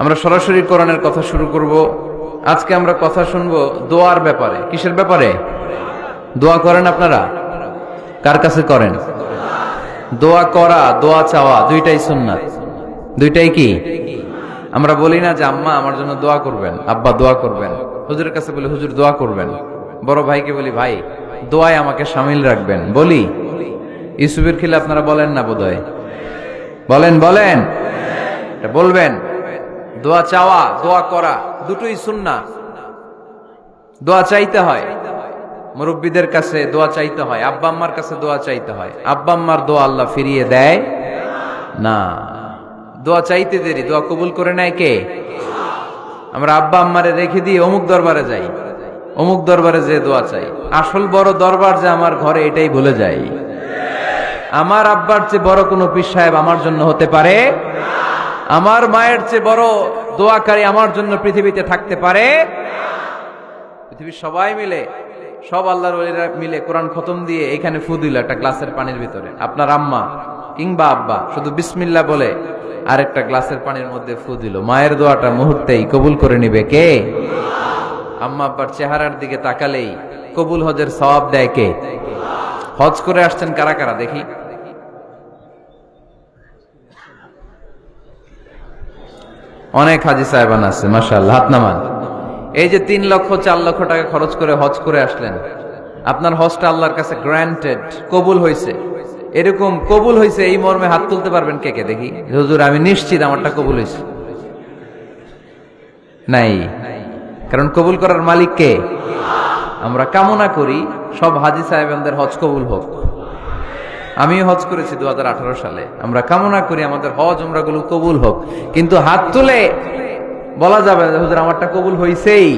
আমরা সরাসরি কোরআনের কথা শুরু করব। আজকে আমরা কথা শুনবো দোয়ার ব্যাপারে। কিসের ব্যাপারে? দোয়া করেন আপনারা? কার কাছে করেন? দোয়া করা, দোয়া চাওয়া দুইটাই সুন্নাত। দুইটাই কি? আমরা বলি না যে আম্মা আমার জন্য দোয়া করবেন, আব্বা দোয়া করবেন। হুজুরের কাছে বলি হুজুর দোয়া করবেন। বড় ভাইকে বলি ভাই দোয়ায় আমাকে শামিল রাখবেন। বলি ইউসুফের খিলে আপনারা বলেন না বোধহয়? বলেন বলেন, বলবেন। দোয়া চাওয়া, দোয়া করা দুটোই সুন্নাহ। দোয়া চাইতে হয়, মুরব্বীদের কাছে দোয়া চাইতে হয়, আব্বা আম্মার কাছে দোয়া চাইতে হয়। আব্বা আম্মার দোয়া আল্লাহ ফিরিয়ে দেয় না। দোয়া চাইতে দেরি, দোয়া কবুল করে নেয় কে? আমরা আব্বা আম্মারে রেখে দিয়ে অমুক দরবারে যাই, অমুক দরবারে যে দোয়া চাই। আসল বড় দরবার যে আমার ঘরে, এটাই ভুলে যাই। আমার আব্বার চেয়ে বড় কোনো পীর সাহেব আমার জন্য হতে পারে, আমার মায়ের চেয়ে বড় দোয়াকারী আমার জন্য পৃথিবীতে থাকতে পারে। পৃথিবীর সবাই মিলে, সব আল্লাহর ওলিরা মিলে কোরআন খতম দিয়ে এখানে ফু দিল একটা গ্লাসের পানির ভিতরে। আপনার আম্মা কিংবা আব্বা শুধু বিসমিল্লাহ বলে আরেকটা গ্লাসের পানির মধ্যে ফু দিল। মায়ের দোয়াটা মুহূর্তেই কবুল করে নিবে কে? আম্মা আব্বার চেহারার দিকে তাকালেই কবুল হজের সওয়াব দেয় কে? হজ করে আসছেন কারা কারা দেখি? অনেক হাজি সাহেবান আছে মাশাআল্লাহ, হাত নামান। এই যে 3 লক্ষ 4 লক্ষ টাকা খরচ করে হজ করে আসলেন, আপনার হজটা আল্লাহর কাছে গ্র্যান্টেড, কবুল হয়েছে। এরকম কবুল হয়েছে এই মর্মে হাত তুলতে পারবেন কে কে দেখি? হুজুর আমি নিশ্চিত আমারটা কবুল হয়েছে। নাই, কারণ কবুল করার মালিক কে? আমরা কামনা করি সব হাজি সাহেবদের হজ কবুল হোক। আমিও হজ করেছি 2018 সালে। আমরা কামনা করি আমাদের হজ উমরাগুলো কবুল হোক, কিন্তু হাত তুলে বলা যাবে না হুজুর আমারটা কবুল হইছেই,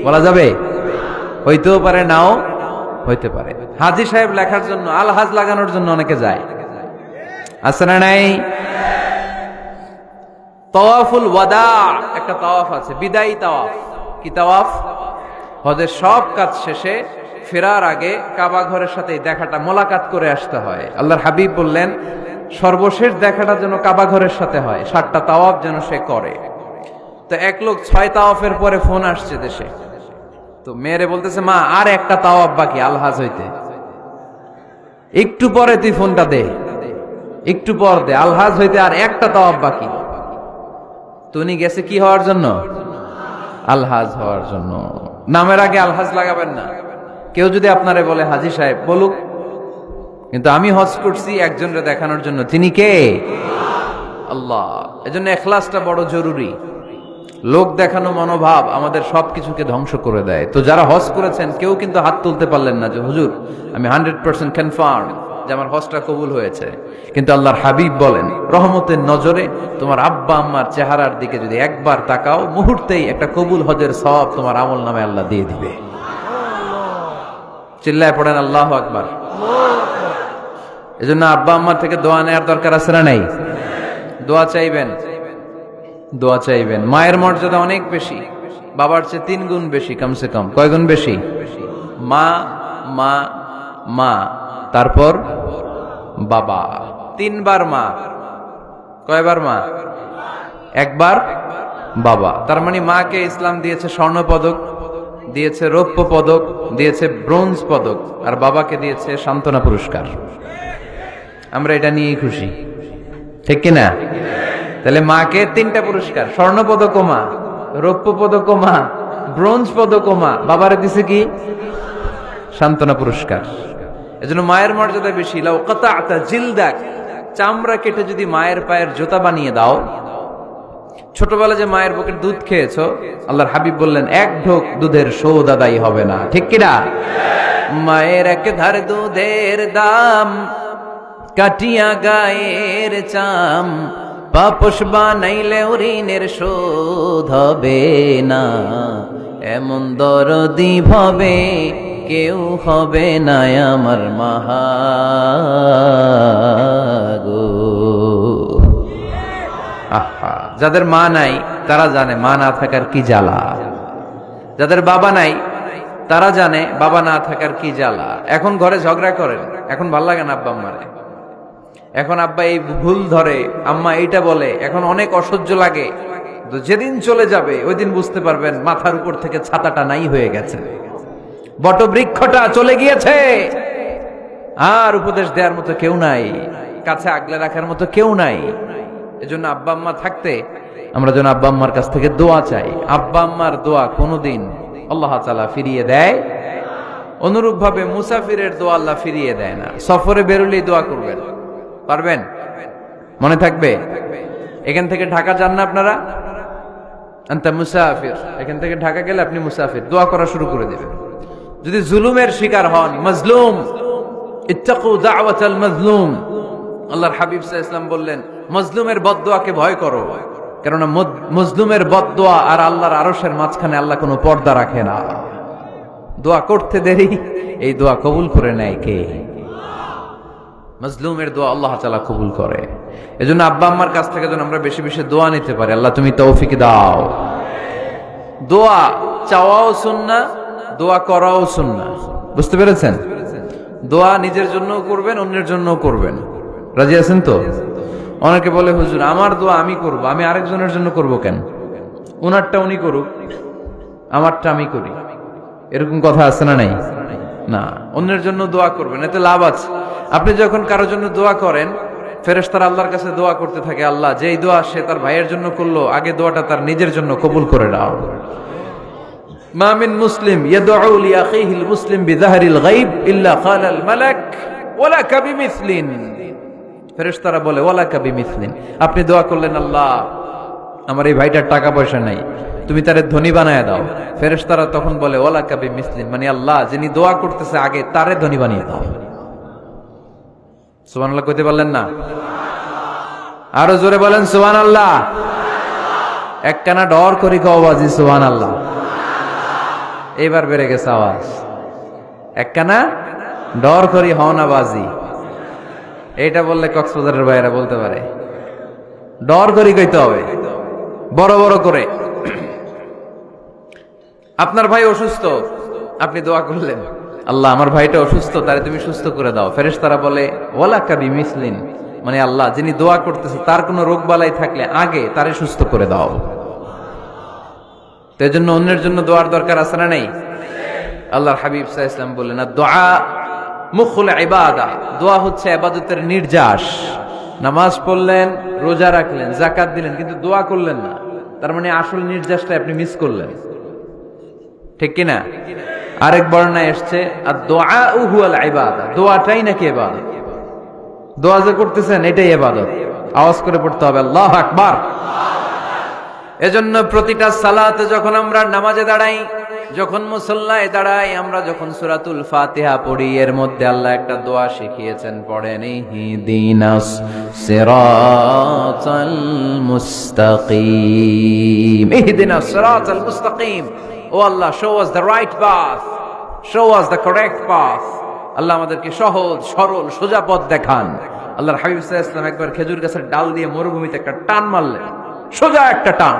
বলা যাবে? হইতেও পারে, নাও হইতে পারে। হাজি সাহেব লেখার জন্য, আল হাজ লাগানোর জন্য অনেকে যায়, আছে না নাই? তাওয়াফুল ওয়াদা একটা তাওয়াফ আছে, বিদায়ী তাওয়াফ। কি তাওয়াফ? হজের সব কাজ শেষে ফেরার আগে কাবা ঘরের সাথে দেখাটা, মোলাকাত করে আসতে হয়। আল্লাহর হাবিব বললেন সর্বশেষ দেখাটা যেন কাবা ঘরের সাথে হয়, 7টা তাওয়াফ যেন সে করে। তো এক লোক 6 তাওয়াফের পরে ফোন আসছে দেশে, তো মেয়েরে বলতেছে মা আর একটা তাওয়াফ বাকি আলহাজ হইতে, একটু পরে তুই ফোনটা দে, একটু পর দে, আলহাজ হইতে আর একটা তাওয়াফ বাকি। তো উনি গেছে কি হওয়ার জন্য? আলহাজ হওয়ার জন্য। নামের আগে আলহাজ লাগাবেন না। কেউ যদি আপনারে বলে হাজি সাহেব, বলুক, কিন্তু আমি হজ করছি একজনরে দেখানোর জন্য। তিনি কে? আল্লাহ। এজন্য ইখলাসটা বড় জরুরি। লোক দেখানো মনোভাব আমাদের সবকিছুকে ধ্বংস করে দেয়। তো যারা হজ করেছেন কেউ কিন্তু হাত তুলতে পারলেন না যে হুজুর আমি 100% কনফার্ম যে আমার হজটা কবুল হয়েছে। কিন্তু আল্লাহর হাবিব বলেন রহমতের নজরে তোমার আব্বা আম্মার চেহারার দিকে যদি একবার তাকাও, মুহূর্তেই একটা কবুল হজের সওয়াব তোমার আমল নামে আল্লাহ দিয়ে দিবে। চিল্লায় পড়েন আল্লাহু আকবার। এজন্য আব্বা আম্মার থেকে দোয়া নেওয়ার দরকার আছে না নাই? দোয়া চাইবেন, দোয়া চাইবেন। মায়ের মর্যাদা অনেক বেশি, বাবার চেয়ে 3 গুণ বেশি, কমসে কম। কয় গুণ বেশি? মা মা মা, তারপর বাবা। 3 বার মা। কয়বার মা? একবার বাবা। তার মানে মাকে ইসলাম দিয়েছে স্বর্ণ পদক, দিয়েছে রৌপ্য পদক, দিয়েছে ব্রোঞ্জ পদক, আর বাবাকে দিয়েছে সান্ত্বনা পুরস্কার। আমরা এটা নিয়েই খুশি, ঠিক কিনা? তাহলে মাকে 3টা পুরস্কার, স্বর্ণ পদক মা, রৌপ্য পদক মা, ব্রোঞ্জ পদক মা, বাবারে দিছে কি? সান্ত্বনা পুরস্কার। এজন্য মায়ের মর্যাদা বেশি। লাউ কাতাআতা জিলদাক, চামড়া কেটে যদি মায়ের পায়ের জুতা বানিয়ে দাও। ছোটবেলা যে মায়ের বুকের দুধ খেয়েছো, আল্লাহর হাবিব বললেন 1 ঢোক দুধের শোধ আদায় হবে না, ঠিক কিনা? মায়ের এক ধার দুধের দাম, কাটিয়া গায়ের চাম, পাপস বানাইলে ঋণের শোধ হবে না। এমন দরদি ভাবে কেউ হবে না আমার মাহাগো। আহা, যাদের মা নাই তারা জানে মা না থাকার কি জ্বালা। যাদের বাবা নাই তারা জানে বাবা না থাকার কি জ্বালা। এখন ঘরে ঝগড়া করেন, এখন ভাল লাগে না আব্বা আম্মারে, এখন আব্বা এই ভুল ধরে, আম্মা এইটা বলে, এখন অনেক অসহ্য লাগে। তো যেদিন চলে যাবে ওই দিন বুঝতে পারবেন মাথার উপর থেকে ছাতাটা নাই হয়ে গেছে, বটবৃক্ষটা চলে গিয়েছে, আর উপদেশ দেওয়ার মতো কেউ নাই, কাছে আগলে রাখার মতো কেউ নাই। এজন্য আব্বা আম্মা থাকতে আমরা যেন আব্বা আম্মার কাছ থেকে দোয়া চাই। আব্বা আম্মার দোয়া কোনোদিন আল্লাহ তাআলা ফিরিয়ে দেয়। অনুরূপ ভাবে মুসাফিরের দোয়া আল্লাহ ফিরিয়ে দেয় না। সফরে বেরোলেই দোয়া করবেন, পারবেন? মনে থাকবে? এখান থেকে ঢাকা যান না আপনারা, আনতা মুসাফির, এখান থেকে ঢাকা গেলে আপনি মুসাফির, দোয়া করা শুরু করে দেবেন। যদি জুলুমের শিকার হন, মাজলুম, ইত্তাকু দাওয়াতাল মাজলুম, আল্লাহর হাবিব সাল্লাল্লাহু আলাইহি ওয়াসাল্লাম বললেন মাজলুমের বদদোয়াকে ভয় করো, কেননা মাজলুমের বদদোয়া আর আল্লাহর আরশের মাঝখানে আল্লাহ কোনো পর্দা রাখে না। দোয়া করতে দেরি, এই দোয়া কবুল করে নেয় কে? মাজলুমের দোয়া আল্লাহ তাআলা কবুল করে। এজন্য আব্বা আম্মার কাছ থেকে যেন আমরা বেশি বেশি দোয়া নিতে পারি। আল্লাহ তুমি তৌফিক দাও। দোয়া চাওয়াও সুন্নাহ, দোয়া করাও সুন্নাহ। বুঝতে পেরেছেন? দোয়া নিজের জন্যও করবেন, অন্যের জন্যও করবেন। রাজি আছেন তো? অনেকে বলে হুজুর আমার দোয়া আমি করব, আমি আরেকজনের জন্য করব কেন? উনারটা উনি করুক, আমারটা আমি করি, এরকম কথা আছে না নাই? না, অন্যের জন্য দোয়া করবেন, এতে লাভ আছে। আপনি যখন কারোর জন্য দোয়া করেন, ফেরেশতারা আল্লাহর কাছে দোয়া করতে থাকে, আল্লাহ যেই দোয়া সে তার ভাইয়ের জন্য করলো, আগে দোয়াটা তার নিজের জন্য কবুল করে দাও। মা মিন মুসলিম ইয়াদউ লিআখিহিল মুসলিম বিযাহরিল গায়ব ইল্লা ক্বালাল মালাক ওয়ালাকা বিমিসলিন। ফেরেশতারা বলে ওয়ালাকা বিমিসলিন, আপনি দোয়া করলেন আল্লাহ আমার এই ভাইটার টাকা পয়সা নাই, তুমি তারে ধনী বানায় দাও। ফেরেশতারা তখন বলে ওয়ালাকা বিমিসলিন, মানে আল্লাহ যিনি দোয়া করতেছে আগে তারে ধনী বানিয়ে দাও। সুবহানাল্লাহ কইতে পারলেন না? আরো জোরে বলেন সুবহানাল্লাহ। একখানা ডর করি কও বাজি সুবহানাল্লাহ। এইবার বেড়ে গেছে আওয়াজ। একখানা ডর করি হও না বাজি, এইটা বললে কক্সবাজারের ভাইয়েরা বলতে পারে। ডর করি কইতে হবে বড় বড় করে। আপনার ভাই অসুস্থ, আপনি দোয়া করলেন আল্লাহ আমার ভাইটা অসুস্থ, তারে তুমি সুস্থ করে দাও। ফেরেশতারা বলে ওয়ালাকা বিমিসলিন, মানে আল্লাহ যিনি দোয়া করতেছে তার কোনো রোগ বালাই থাকলে আগে তারে সুস্থ করে দাও। তো এজন্য অন্যের জন্য দোয়ার দরকার আছে না নেই? আল্লাহর হাবিব সাল্লাল্লাহু আলাইহি ওয়াসাল্লাম বললেন দোয়া মুখুল ইবাদা, দোয়া হচ্ছে ইবাদতের নির্যাস। নামাজ পড়লেন, রোজা রাখলেন, যাকাত দিলেন, কিন্তু দোয়া করলেন না, তার মানে আসল নির্যাসটা আপনি মিস করলেন, ঠিক কি না? আরেক বর্ণনায় এসেছে আদ-দুআউ হুয়াল ইবাদা, দোয়াটাই নাকি ইবাদত। দোয়া যে করতেছেন এটাই ইবাদত। আওয়াজ করে পড়তে হবে আল্লাহু আকবার। এজন্য প্রতিটা সালাতে যখন আমরা নামাজে দাঁড়াই, যখন মুসল্লায় দাঁড়াই, আমরা যখন সূরাতুল ফাতিহা পড়ি, এর মধ্যে আল্লাহ একটা দোয়া শিখিয়েছেন, পড়েন ইহদিনাস সিরাতাল মুস্তাকিম। ইহদিনাস সিরাতাল মুস্তাকিম, O Allah show us the right path, show us the correct path. আল্লাহ আমাদেরকে সহজ সরল সোজা পথ দেখান। আল্লাহর হাবিব সাল্লাল্লাহু আলাইহি ওয়াসাল্লাম একবার খেজুর গাছের ডাল দিয়ে মরুভূমিতে একটা টান মারলেন, সোজা একটা টান,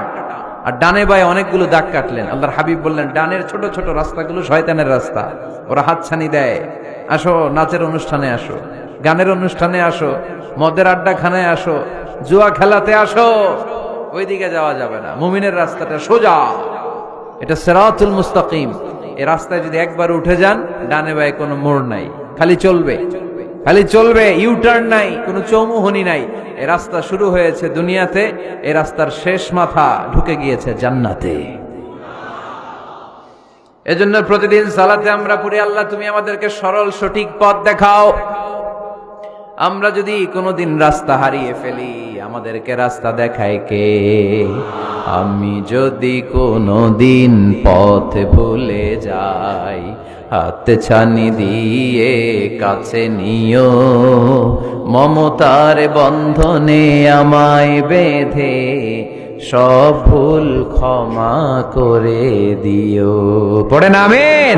আর ডানে বায়ে অনেকগুলো দাগ কাটলেন। আল্লাহর হাবিব বললেন ডানের ছোট ছোট রাস্তাগুলো শয়তানের রাস্তা, ওরা হাতছানি দেয়। আসো নাচের অনুষ্ঠানে আসো, গানের অনুষ্ঠানে আসো, মদের আড্ডাখানায় আসো, জুয়া খেলাতে আসো, ওইদিকে যাওয়া যাবে না। মুমিনের রাস্তাটা সোজা, এটা সিরাতুল মুস্তাকিম। এই রাস্তায় যদি একবার উঠে যান, ডানে বায়ে কোনো মোড় নাই, খালি চলবে, খালি চলবে, ইউটার্ন নাই, কোনো চৌমুহনী নাই। এই রাস্তা শুরু হয়েছে দুনিয়াতে, এই রাস্তার শেষ মাথা ঢুকে গিয়েছে জান্নাতে। এজন্য প্রতিদিন সালাতে আমরা পড়ি আল্লাহ তুমি আমাদেরকে সরল সঠিক পথ দেখাও। আমরা যদি কোনোদিন রাস্তা হারিয়ে ফেলি, আমাদেরকে রাস্তা দেখায় কে? আমি যদি কোনোদিন পথ ভুলে যাই, হাত ছানি দিয়ে কাছে নিও, মমতার বন্ধনে আমায় বেঁধে সব ভুল ক্ষমা করে দিও। পড়েন আমিন।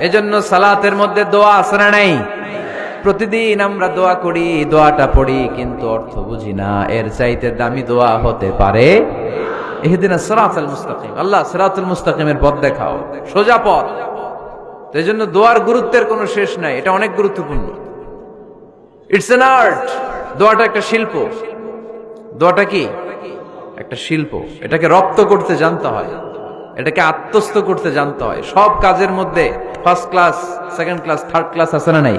এজন্য সালাতের মধ্যে দোয়া আছে না নাই? প্রতিদিন আমরা দোয়া করি, দোয়াটা পড়ি, কিন্তু অর্থ বুঝি না। এর চাইতে দামি দোয়া হতে পারে ইহদিনাস সিরাতাল মুস্তাকিম, আল্লাহ সিরাতুল মুস্তাকিমের পথ দেখাও, সোজা পথ। তো এই জন্য দোয়ার গুরুত্বের কোনো শেষ নাই, এটা অনেক গুরুত্বপূর্ণ। ইটস অ্যান আর্ট, দোয়াটা একটা শিল্প। দোয়াটা কি? একটা শিল্প। এটাকে রপ্ত করতে জানতে হয়, এটাকে আত্মস্থ করতে জানতে হয়। সব কাজের মধ্যে first class, second class, third class আছে না নাই?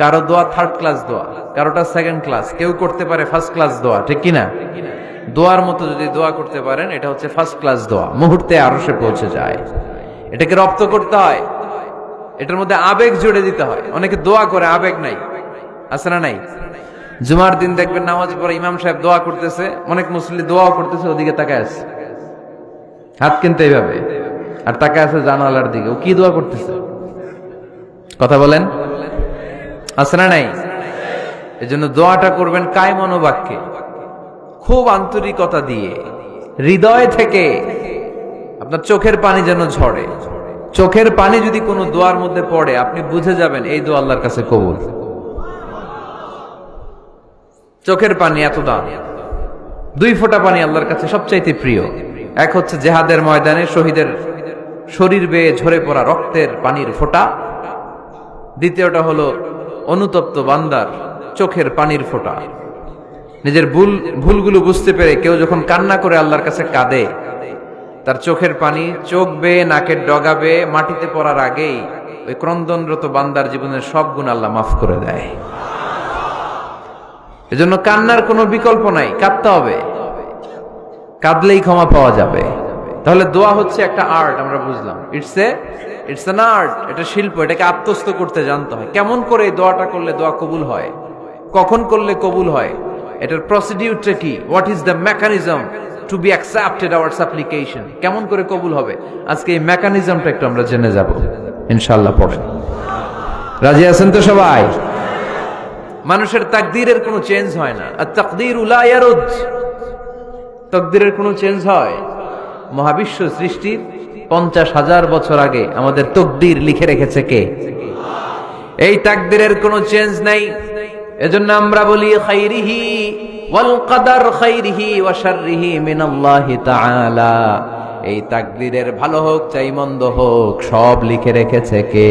কারো দোয়া থার্ড ক্লাস দোয়া, কারোটা সেকেন্ড ক্লাস, কেউ করতে পারে ফার্স্ট ক্লাস দোয়া, ঠিক কিনা? দোয়ার মতো যদি দোয়া করতে পারেন, এটা হচ্ছে ফার্স্ট ক্লাস দোয়া, মুহূর্তে আরশে পৌঁছে যায়। এটাকে রপ্ত করতে হয়, এটার মধ্যে আবেগ জুড়ে দিতে হয়। অনেকে দোয়া করে আবেগ নাই, আছে না নাই? জুমার দিন দেখবেন নামাজ পড়ে ইমাম সাহেব দোয়া করতেছে, অনেক মুসল্লি দোয়াও করতেছে, ওদিকে তাকায় আছে, হাত কিন্তু এইভাবে, আর তাকায় আছে জানালার দিকে। ও কি দোয়া করতেছে? কথা বলেন, আছে না নাই? এজন্য দোয়াটা করবেন কায় মনোবাক্যে, খুব আন্তরিকতা দিয়ে, হৃদয় থেকে। আপনার চোখের পানি যেন ঝরে। চোখের পানি যদি কোনো দোয়ার মধ্যে পড়ে, আপনি বুঝে যাবেন এই দোয়া আল্লাহর কাছে কবুল। চোখের পানি এত দাম। 2 ফোঁটা পানি আল্লাহর কাছে সবচাইতে প্রিয়। এক হচ্ছে জেহাদের ময়দানে শহীদের শরীর বেয়ে ঝরে পড়া রক্তের পানির ফোঁটা। দ্বিতীয়টা হলো অনুতপ্ত বান্দার চোখের পানির ফোঁটা। নিজের ভুলগুলো বুঝতে পেরে কেউ যখন কান্না করে আল্লাহর কাছে কাঁদে, তার চোখের পানি চোখ বেয়ে নাকের ডগা বেয়ে মাটিতে পড়ার আগেই ওই ক্রন্দনরত বান্দার জীবনের সব গুণ আল্লাহ মাফ করে দেয়। এজন্য কান্নার কোনো বিকল্প নাই, কাঁদতে হবে, কাঁদলেই ক্ষমা পাওয়া যাবে। তাহলে দোয়া হচ্ছে একটা আর্ট, আমরা বুঝলাম। ইটস অ্যান আর্ট, এটা শিল্প, এটাকে আত্মস্থ করতে জানতে হয়। কেমন করে এই দোয়াটা করলে দোয়া কবুল হয়, কখন করলে কবুল হয়, এটার প্রসিডিউরটা কি, what is the mechanism two be accepted hour সাপ্লিকেশন, কেমন করে কবুল হবে, আজকে এই মেকানিজমটা একটু আমরা জেনে যাব ইনশাআল্লাহ। পড়েন, রাজি আছেন তো সবাই? মানুষের তাকদীরের কোনো চেঞ্জ হয় না। আর তাকদীরু লা ইয়ারুদ, তাকদীরের কোনো চেঞ্জ হয়? মহাবিশ্ব সৃষ্টির 50,000 বছর আগে আমাদের তাকদীর লিখে রেখেছে কে? এই তাকদীরের কোনো চেঞ্জ নাই। এজন্য আমরা বলি খাইরিহি ওয়াল কদর, খাইরিহি ওয়া শাররিহি মিনাল্লাহি তাআলা। এই তাকদীরের ভালো হোক চাই মন্দ হোক, সব লিখে রেখেছে কে?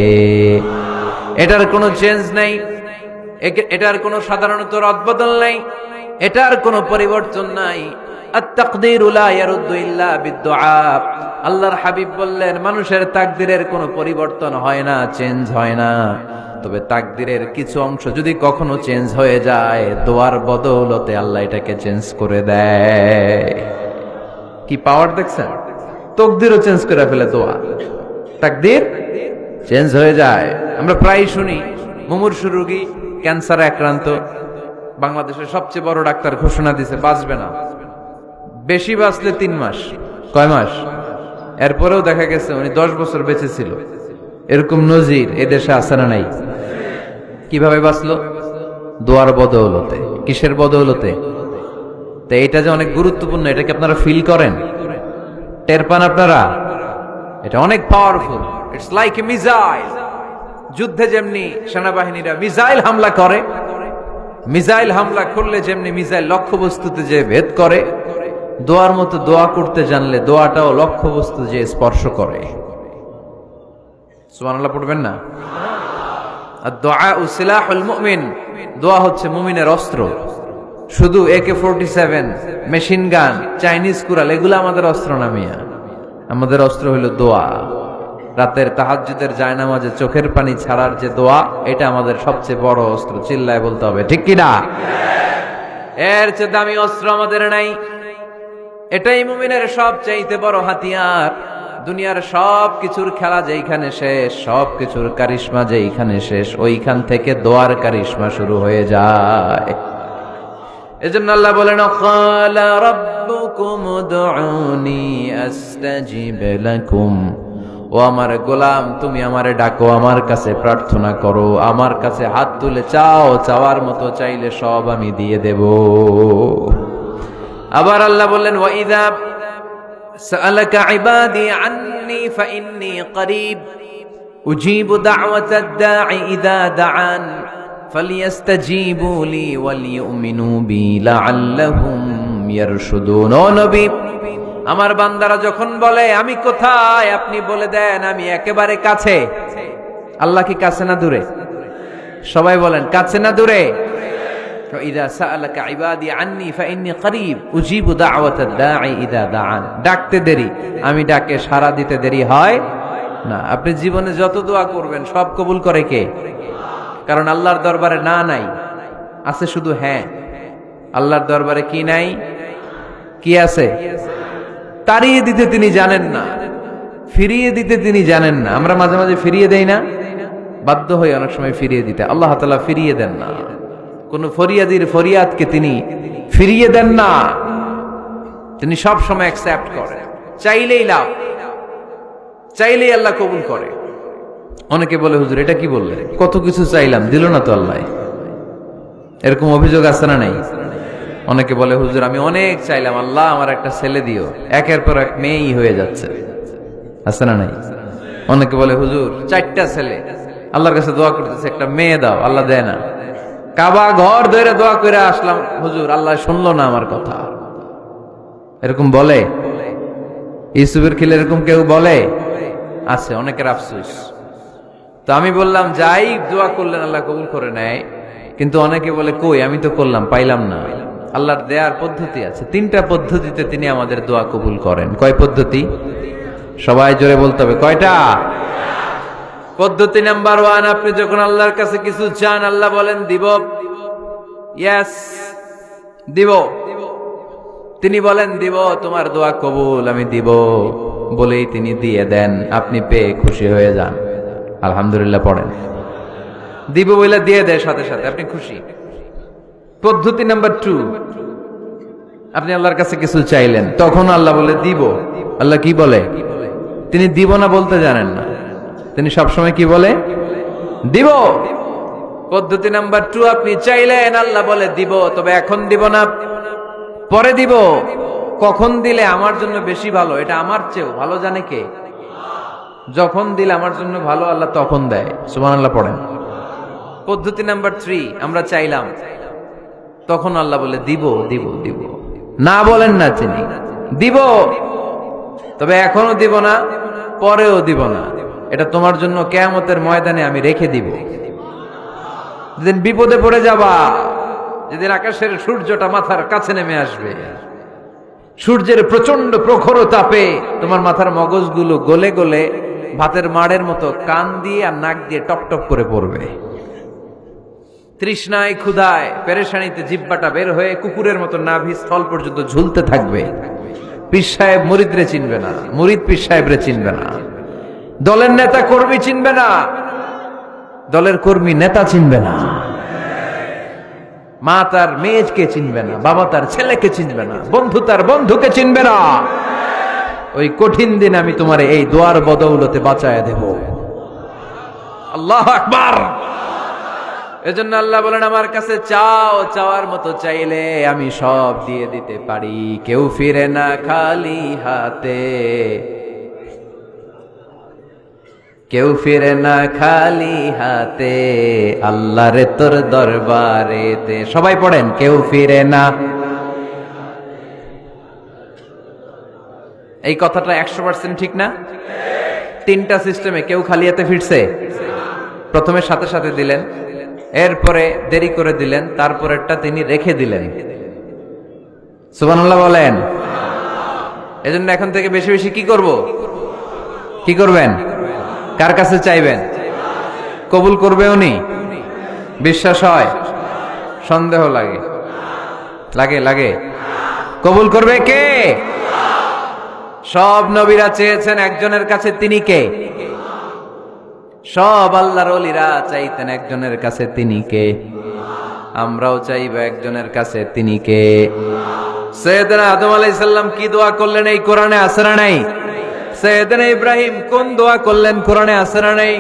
এটার কোনো চেঞ্জ নাই, এটার কোনো সাধারণত রদবদল নাই, এটার কোনো পরিবর্তন নাই। আত-তাকদীরু লা ইয়ারুদ্দু ইল্লা বিদ-দুআ। আল্লাহর হাবিব বললেন, মানুষের তাকদীরের কোনো পরিবর্তন হয় না, চেঞ্জ হয় না। তবে তাকদীরের কিছু অংশ যদি কখনো চেঞ্জ হয়ে যায়, দোয়ার বদৌলতে আল্লাহ এটাকে চেঞ্জ করে দেয়। কি পাওয়ার দেখছেন? তাকদীরও চেঞ্জ করে ফেলে দোয়া, তাকদীর চেঞ্জ হয়ে যায়। আমরা প্রায় শুনি মুমূর্ষু রোগী, ক্যান্সারে আক্রান্ত, বাংলাদেশের সবচেয়ে বড় ডাক্তার ঘোষণা দিয়েছে বাঁচবে না, বেশি বাঁচলে 3 মাস। কয় মাস? এরপরেও দেখা গেছে উনি 10 বছর বেঁচে ছিল। এরকম নজির এদেশে আছে না নাই? কিভাবে বাঁচলো? দোয়ার বদৌলতে। কিসের বদৌলতে? তো এটা যে অনেক গুরুত্বপূর্ণ, এটা কি আপনারা ফিল করেন, টের পান আপনারা? এটা অনেক powerful. It's like a missile. যুদ্ধে যেমনি সেনাবাহিনীরা মিসাইল হামলা করে, মিসাইল হামলা করলে যেমনি মিসাইল লক্ষ্যবস্তুতে যে ভেদ করে, দোয়ার মতো দোয়া করতে জানলে দোয়াটাও লক্ষ্যবস্তু যে স্পর্শ করে। সুবহানাল্লাহ পড়বেন না? আদ-দুআউ সিলাহুল মুমিন। দোয়া হচ্ছে মুমিনের অস্ত্র। শুধু AK-47, machine gun, Chinese Corel এগুলো আমাদের অস্ত্র না মিয়া। আমাদের অস্ত্র হলো দোয়া। রাতের তাহাজ্জুদের জায়নামাজে চোখের পানি ছাড়ার যে দোয়া, এটা আমাদের সবচেয়ে বড় অস্ত্র। চিল্লায় বলতে হবে, ঠিক কি না? এর চেয়ে দামি অস্ত্র আমাদের নাই। এটাই মুমিনের সবচাইতে বড় হাতিয়ার। দুনিয়ার সব কিছুর খেলা যেইখানে শেষ, সব কিছুর কারিশমা যেইখানে শেষ, ওইখান থেকে দোয়ার কারিশমা শুরু হয়ে যায়। এজন্য আল্লাহ বলেন, ক্বালা রাব্বুকুম উদউনি আস্তাজিব লাকুম। ও আমার গোলাম, তুমি আমারে ডাকো, আমার কাছে প্রার্থনা করো, আমার কাছে হাত তুলে চাও, চাওয়ার মতো চাইলে সব আমি দিয়ে দেব। আবার আল্লাহ বললেন, ওয়া ইযা সাআলাকা ইবাদি আন্নী ফাইন্নী করিব উজিবু দাওয়াতাদ দাঈ ইযা দাআন ফালিয়াস্তাজিবু লি ওয়ালিউমিনু বি লাআল্লাহুম ইয়ারশুদুন। ও নবী, আমার বান্দারা যখন বলে আমি কোথায়, আপনি বলে দেন আমি একেবারে কাছে। আল্লাহ কি কাছে না দূরে? সবাই বলেন, কাছে না দূরে? ইযা সাআলাকা ইবাদি আন্নী ফাইন্নী করিব উজিবু দাওয়াতাদ দাঈ ইযা দাআন। ডাকতে দেরি, আমি ডাকে সাড়া দিতে দেরি হয় না। আপনি জীবনে যত দোয়া করবেন সব কবুল করে কে? কারণ আল্লাহর দরবারে না নাই, আছে শুধু হ্যাঁ। আল্লাহর দরবারে কি নাই? কি আছে? তাড়িয়ে দিতে তিনি জানেন না, ফিরিয়ে দিতে তিনি জানেন না। আমরা মাঝে মাঝে ফিরিয়ে দেই না, বাধ্য হয়ে অনেক সময় ফিরিয়ে দিতে। আল্লাহ তাআলা ফিরিয়ে দেন না, কোন ফরিয়াদির ফরিয়াদকে তিনি ফিরিয়ে দেন না, তিনি সব সময় অ্যাকসেপ্ট করেন। চাইলেই লাভ, চাইলেই আল্লাহ কবুল করে। অনেকে বলে হুজুর এটা কি বললেন, কত কিছু চাইলাম দিল না তো আল্লাহ। এরকম অভিযোগ আছে না নাই? অনেকে বলে হুজুর আমি অনেক চাইলাম, আল্লাহ আমার একটা ছেলে দিও, একের পর এক মেয়েই হয়ে যাচ্ছে। আছে না নাই? অনেকে বলে হুজুর 4টা ছেলে, আল্লাহর কাছে দোয়া করতেছে একটা মেয়ে দাও, আল্লাহ দেয় না। কাবা ঘর ধরে দোয়া করে আসলাম, হুজুর আল্লাহ শুনলো না আমার কথা। এরকম বলে? ইউসুফের খিলে এরকম কেউ বলে? আছে, অনেকের আফসোস। তো আমি বললাম যাই দোয়া করলেন আল্লাহ কবুল করে নেয়, কিন্তু অনেকে বলে কই আমি তো করলাম পাইলাম না। আল্লাহর দেয়ার পদ্ধতি আছে, 3টা পদ্ধতিতে তিনি আমাদের দোয়া কবুল করেন। কয় পদ্ধতি? সবাই জোরে বলতে হবে, কয়টা? পদ্ধতি নাম্বার 1, আপনি যখন আল্লাহর কাছে কিছু চান আল্লাহ বলেন দিব, ইয়েস দিব। তিনি বলেন দিব, তোমার দোয়া কবুল, আমি দিব বলেই তিনি দিয়ে দেন। আপনি পেয়ে খুশি হয়ে যান, আলহামদুলিল্লাহ পড়েন। দিব বলে দিয়ে দেয় সাথে সাথে, আপনি খুশি। পদ্ধতি নাম্বার 2, আপনি আল্লাহর কাছে কিছু চাইলেন, তখন আল্লাহ বলে দিব। আল্লাহ কি বলে? তিনি দিব না বলতে জানেন না, তিনি সবসময় কি বলে? দিব। পদ্ধতি নাম্বার 2, আপনি চাইলেন আল্লাহ বলে দিব, তবে এখন দিব না, পরে দিব। কখন দিলে আমার জন্য বেশি ভালো, এটা আমার চেয়েও ভালো জানে কে? যখন দিলে আমার জন্য ভালো আল্লাহ তখন দেয়। সুবহানাল্লাহ পড়েন। পদ্ধতি নাম্বার 3, আমরা চাইলাম, তখন আল্লাহ বলে দিব দিব দিব, না বলেন না তিনি, দিব তবে এখনো দিব না, পরেও দিব না, এটা তোমার জন্য কিয়ামতের ময়দানে আমি রেখে দিব। যেদিন বিপদে পড়ে যাবা, যেদিন আকাশের সূর্যটা মাথার কাছে নেমে আসবে, সূর্যের প্রচন্ড প্রখর তাপে তোমার মাথার মগজগুলো গলে গলে ভাতের মাড়ের মতো কান দিয়ে আর নাক দিয়ে টপ টপ করে পড়বে। তৃষ্ণায় ক্ষুধায় পেরেশানিতে জিহ্বাটা বের হয়ে কুকুরের মতো নাভি স্থল পর্যন্ত ঝুলতে থাকবে। পীর সাহেব মুরিদরে চিনবে না, মুরিদ পীর সাহেবরে চিনবে না, দলের নেতা কর্মী চিনবে না, দলের কর্মী নেতা চিনবে না, মা তার মেয়েকে চিনবে না, বাবা তার ছেলেকে চিনবে না, বন্ধু তার বন্ধুকে চিনবে না। ওই কঠিন দিন আমি তোমার এই দোয়ার বদৌলতে বাঁচায় দেব। আল্লাহু আকবার। এজন্য আল্লাহ বলেন আমার কাছে চাও, চাওয়ার মতো চাইলে আমি সব দিয়ে দিতে পারি। কেউ ফিরে না খালি হাতে, কেউ ফিরে না খালি হাতে, আল্লাহরে তোর দরবারেতে। সবাই পড়েন, কেউ ফিরে না। এই কথাটা 100% ঠিক না? 3টা সিস্টেমে কেউ খালি হাতে ফিরছে? প্রথমে সাথে সাথে দিলেন, এরপরে দেরি করে দিলেন, তারপরেরটা তিনি রেখে দিলেন। সুবহানাল্লাহ বলেন। এজন্য এখন থেকে বেশি বেশি কি করব? কি করবেন? কার কাছে চাইবেন? কবুল করবে উনি? বিশ্বাস হয়? সন্দেহ লাগে? লাগে লাগে? কবুল করবে কে? সব নবীরা চেয়েছেন একজনের কাছে, তিনি কে? সব আল্লাহর ওলিরা চাইতেন একজনের কাছে, তিনি কে? আমরাও চাইব একজনের কাছে, তিনি কে? সাইয়েদনা আদম আলাইহিস সালাম কি দোয়া করলেন এই কোরআনে আছে না নাই? সাইয়েদনা ইব্রাহিম কোন দোয়া করলেন কোরআনে আছে না নাই?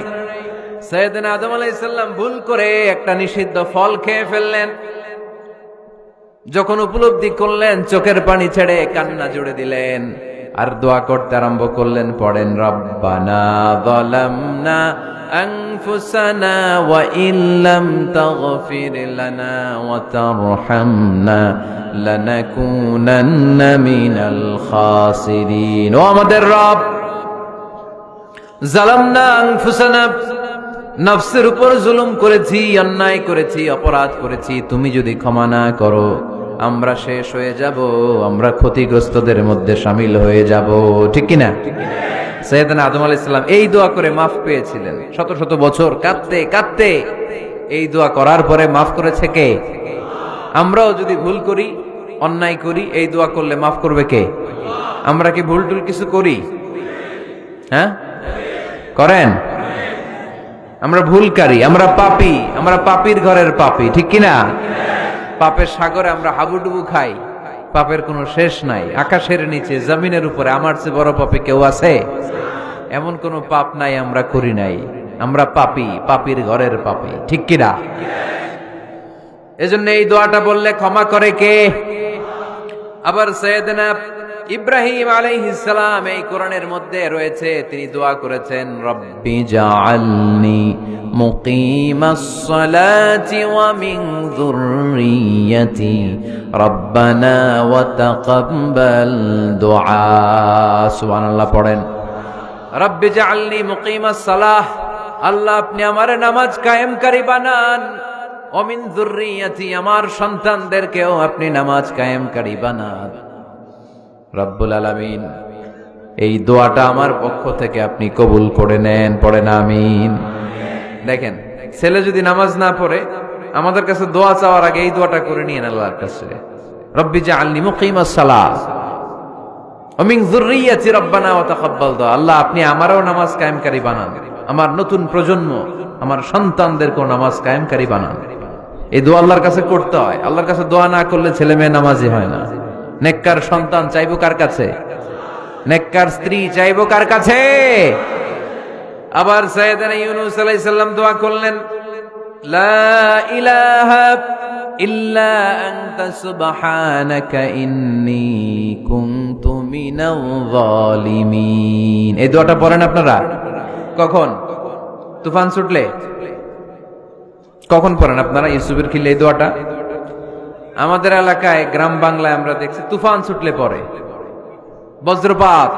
সাইয়েদনা আদম আলাইহিস সালাম ভুল করে একটা নিষিদ্ধ ফল খেয়ে ফেললেন, যখন উপলব্ধি করলেন চোখের পানি ছেড়ে কান্না জুড়ে দিলেন, আর দোয়া করতে আরম্ভ করলেন। পড়েন, রব্বানা যালামনা আনফুসানা ওয়া ইল্লাম তাগফির লানা ওয়া তারহামনা লানাকুনান্না মিনাল খাসিরিন। ও আমাদের রব, যালামনা আনফুসানা, নফসের উপর জুলুম করেছি, অন্যায় করেছি, অপরাধ করেছি, তুমি যদি ক্ষমা না করো আমরা শেষ হয়ে যাব, আমরা ক্ষতিগ্রস্তদের মধ্যে শামিল হয়ে যাব। ঠিক কিনা? সাইয়েদনা আদম আলাইহিস সালাম এই দোয়া করে মাফ পেয়েছিলেন। শত শত বছর কাঁদতে কাঁদতে এই দোয়া করার পরে মাফ করেছে কে? আমরাও যদি ভুল করি, অন্যায় করি, এই দোয়া করলে মাফ করবে কে? আমরা কি ভুল টুল কিছু করি? হ্যাঁ, করেন? আমরা ভুলকারী, আমরা পাপী, আমরা পাপীর ঘরের পাপী। ঠিক কিনা? পাপের সাগরে আমরা হাবুডুবু খাই, পাপের কোনো শেষ নাই। আকাশের নিচে, জমিনের উপরে আমার চেয়ে বড় পাপী কেউ আছে? এমন কোনো পাপ নাই আমরা করি নাই। আমরা পাপী, পাপীর ঘরের পাপী। ঠিক কিনা? এজন্য এই দোয়াটা বললে ক্ষমা করে কে? আবার সাইয়েদনা ইব্রাহিম আলাইহিস সালাম এই কোরআনের মধ্যে রয়েছে, তিনি দোয়া করেছেন, রব্বি জাআলনি মুকিমাস সালাতি ওয়া মিন যুররিয়্যাতি রব্বানা ওয়া তাকাব্বাল দুআ। সুবহানাল্লাহ পড়েন। রব্বি জাআলনি মুকিমাস সালাহ, আল্লাহ আপনি আমার নামাজ কায়েমকারী বানান। ওয়া মিন যুররিয়্যাতি, আমার সন্তানদেরকেও আপনি নামাজ কায়েমকারী বানান। রব্বুল আলামিন এই দোয়াটা আমার পক্ষ থেকে আপনি কবুল করে নেন। পড়েন আমিন। দেখেন, ছেলে যদি নামাজ না পড়ে আমাদের কাছে দোয়া চাওয়ার আগে এই দোয়াটা করে নিয়েন আল্লাহর কাছে, রব্বি জাআলনি মুকিমাস সালাহ ওয়া মিন যুররিয়্যাতি রব্বানা ওয়া তাকাব্বাল দুআ। আল্লাহ আপনি আমারও নামাজ কায়েমকারী বানান, আমার নতুন প্রজন্ম, আমার সন্তানদেরকেও নামাজ কায়েমকারী বানান। এই দোয়া আল্লাহর কাছে করতে হয়। আল্লাহর কাছে দোয়া না করলে ছেলে মেয়ে নামাজি হয় না। নেককার সন্তান চাইবো কার কাছে? নেককার স্ত্রী চাইবো কার কাছে? আবার সাইয়েদনা ইউনূস আলাইহিস সালাম দোয়া করলেন, লা ইলাহা ইল্লা আনতা সুবহানাকা ইন্নী কুনতু মিনাল যালিমিন। এই দোয়াটা পড়েন আপনারা? কখন? তুফান ছুটলে? কখন পড়েন আপনারা ইউসুফের খিলে এই দোয়াটা? আমাদের এলাকায়, গ্রাম বাংলায় আমরা দেখছি তুফান ছুটলে পড়ে। বজ্রপাত,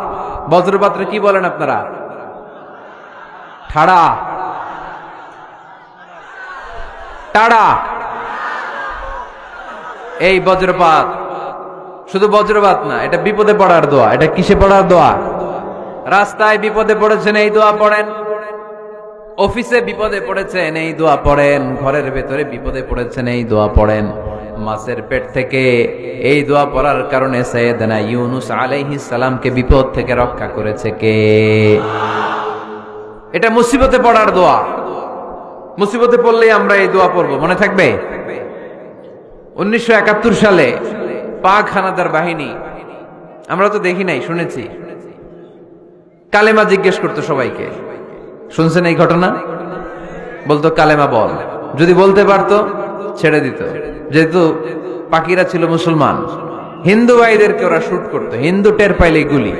বজ্রপাতরে কি বলেন আপনারা? ঠাড়া, টাড়া। এই বজ্রপাত শুধু বজ্রপাত না, এটা বিপদে পড়ার দোয়া। এটা কিসে পড়ার দোয়া? রাস্তায় বিপদে পড়েছেন এই দোয়া পড়েন, অফিসে বিপদে পড়েছেন এই দোয়া পড়েন, ঘরের ভেতরে বিপদে পড়েছেন এই দোয়া পড়েন। মাছের পেট থেকে এই দোয়া পড়ার কারণে সাইয়েদনা ইউনূস আলাইহিস সালামকে বিপদ থেকে রক্ষা করেছে কে? এটা মুসিবতে পড়ার দোয়া। মুসিবতে পড়লেই আমরা এই দোয়া পড়বো, মনে থাকবে? 1971 সালে পাক হানাদার বাহিনী, আমরা তো দেখি নাই, শুনেছি, কালেমা জিজ্ঞেস করতো সবাইকে। শুনছেন এই ঘটনা? বলতো কালেমা বল, যদি বলতে পারতো ছেড়ে দিত। যেহেতু পাকিরা ছিল মুসলমান, হিন্দু ভাইদেরকে ওরা শুট করতো, হিন্দু টের পাইলে গুলি।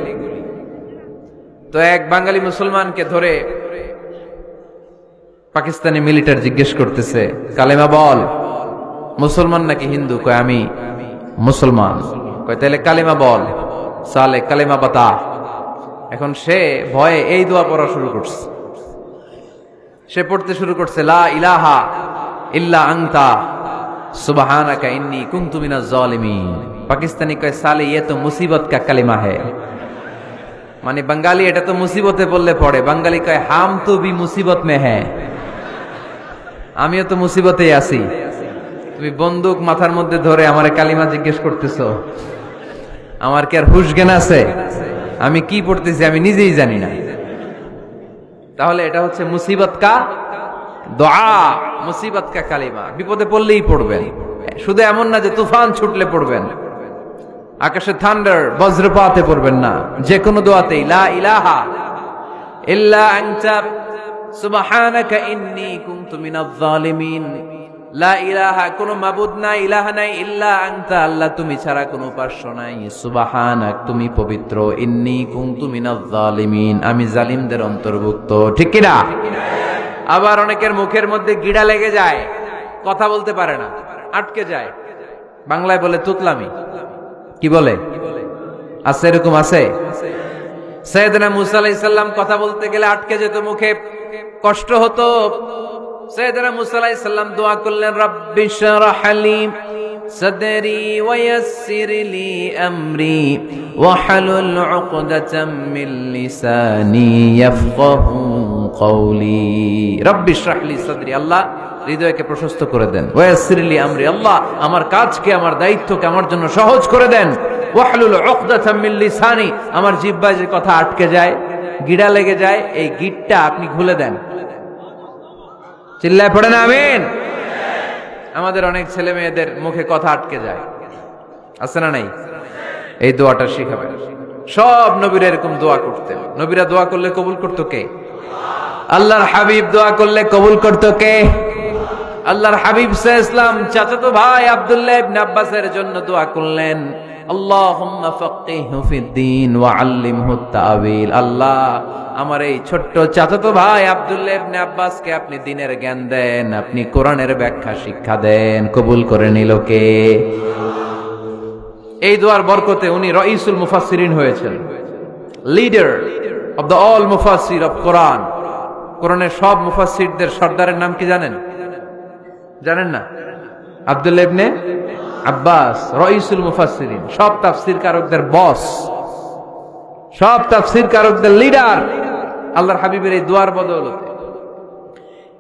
তো এক বাঙালি মুসলমানকে ধরে পাকিস্তানি মিলিটারি জিজ্ঞেস করতেছে, কালেমা বল। মুসলমান নাকি হিন্দু? কয় আমি মুসলমান। কয় তাহলে কালেমা বল। সালে কালেমা বাতা। এখন সে ভয়ে এই দোয়া পড়া শুরু করছে। সে পড়তে শুরু করছে, লা ইলাহা ইল্লা আনতা সুবহানাকা ইন্নী কুনতু মিনাজ জালিমিন। পাকিস্তানি কয় সালে ये तो मुसीबत का कलिमा है। মানে বাঙালি এটা তো মুসিবতে পড়লে পড়ে। বাঙালি কয় হাম তো ভি মুসিবত মে হ্যায়, আমিও তো মুসিবতেই আছি। তুমি বন্দুক মাথার মধ্যে ধরে আমারে কালিমা জিজ্ঞেস করতেছো, আমার কি আর হুশ জ্ঞান আছে? আমি কি পড়তেছি আমি নিজেই জানি না। তাহলে এটা হচ্ছে মুসিবত কা দোয়া, মুসিবত কা কালিমা। বিপদে পড়লেই পড়বেন, শুধু এমন না যে তুফান ছুটলে পড়বেন, আকাশে থান্ডার বজ্রপাতে পড়বেন না। যে কোনো দোয়াতেই লা ইলাহা ইল্লা আনতা সুবহানাকা ইন্নী কুনতু মিনাজ জালিমিন। লা ইলাহা, কোনো মাবুদ নাই, ইলাহা নাই, ইল্লা আনতা, আল্লাহ তুমি ছাড়া কোনো উপাস্য নাই, সুবহানাক তুমি পবিত্র, ইন্নী কুনতু মিনাজ জালিমিন আমি জালিমদের অন্তর্ভুক্ত। ঠিক কি না? আবার অনেকের মুখের মধ্যে গিড়া লেগে যায়, কথা বলতে পারে না, আটকে যায়। বাংলায় বলে তুতলামি। কি বলে? আছে, এরকম আছে। সাইয়েদনা মূসা আলাইহিস সালাম কথা বলতে গেলে আটকে যেত মুখে। কষ্ট হতো। সাইয়েদনা মুসা আলাইহিস সালাম দোয়া করলেন, রাব্বি শরহ লি সাদরি ওয়া ইয়াসসির লি আমরি ওয়াহলুল উকদাতাম মিন লিসানি ইয়াফকাহু কওলি। রাব্বি শরহ লি সাদরি, আল্লাহ হৃদয়কে প্রশস্ত করে দেন। ওয়া ইয়াসসির লি আমরি, আল্লাহ আমার কাজকে, আমার দায়িত্বকে আমার জন্য সহজ করে দেন। ওয়াহলুল উকদাতাম মিন লিসানি, আমার জিহ্বায় যে কথা আটকে যায়, গিড়া লেগে যায়, এই গিটটা আপনি খুলে দেন। চিল্লায় পড়েন আমিন। আমাদের অনেক ছেলে মেয়েদের মুখে কথা আটকে যায়, আছে না নাই? এই দোয়াটা শিখাবেন। সব নবীরা এরকম দোয়া করতেন। নবীরা দোয়া করলে কবুল করতো কে? আল্লাহর হাবিব দোয়া করলে কবুল করতো কে? আল্লাহর হাবিব সাল্লাল্লাহু আলাইহি ওয়াসাল্লাম চাচাতো ভাই আব্দুল্লাহ ইবনে আব্বাসের জন্য দোয়া করলেন, আল্লাহুম্মা ফাক্কিহহু ফিদ্দীন ওয়া আল্লিমহু তা'ওয়িল। আল্লাহ আমার এই ছোট্ট চাচাতো ভাই আব্দুল্লাহ ইবনে আব্বাসকে আপনি দ্বীনের জ্ঞান দেন, আপনি কোরআনের ব্যাখ্যা শিক্ষা দেন। কবুল করে নিল কে? এই দোয়ার বরকতে উনি রাইসুল মুফাসসিরিন হয়েছেন, লিডার অফ দ্য অল মুফাসসির অফ কোরআন। কোরআনের সব মুফাসসিরদের সর্দারের নাম কি জানেন? জানেন না? আব্দুল্লাহ ইবনে আব্বাস রাইসুল মুফাসসিরিন, সব তাফসীর কারকদের বস, সব তাফসীর কারকদের লিডার আল্লাহর হাবিবের এই দোয়ার বদৌলতে।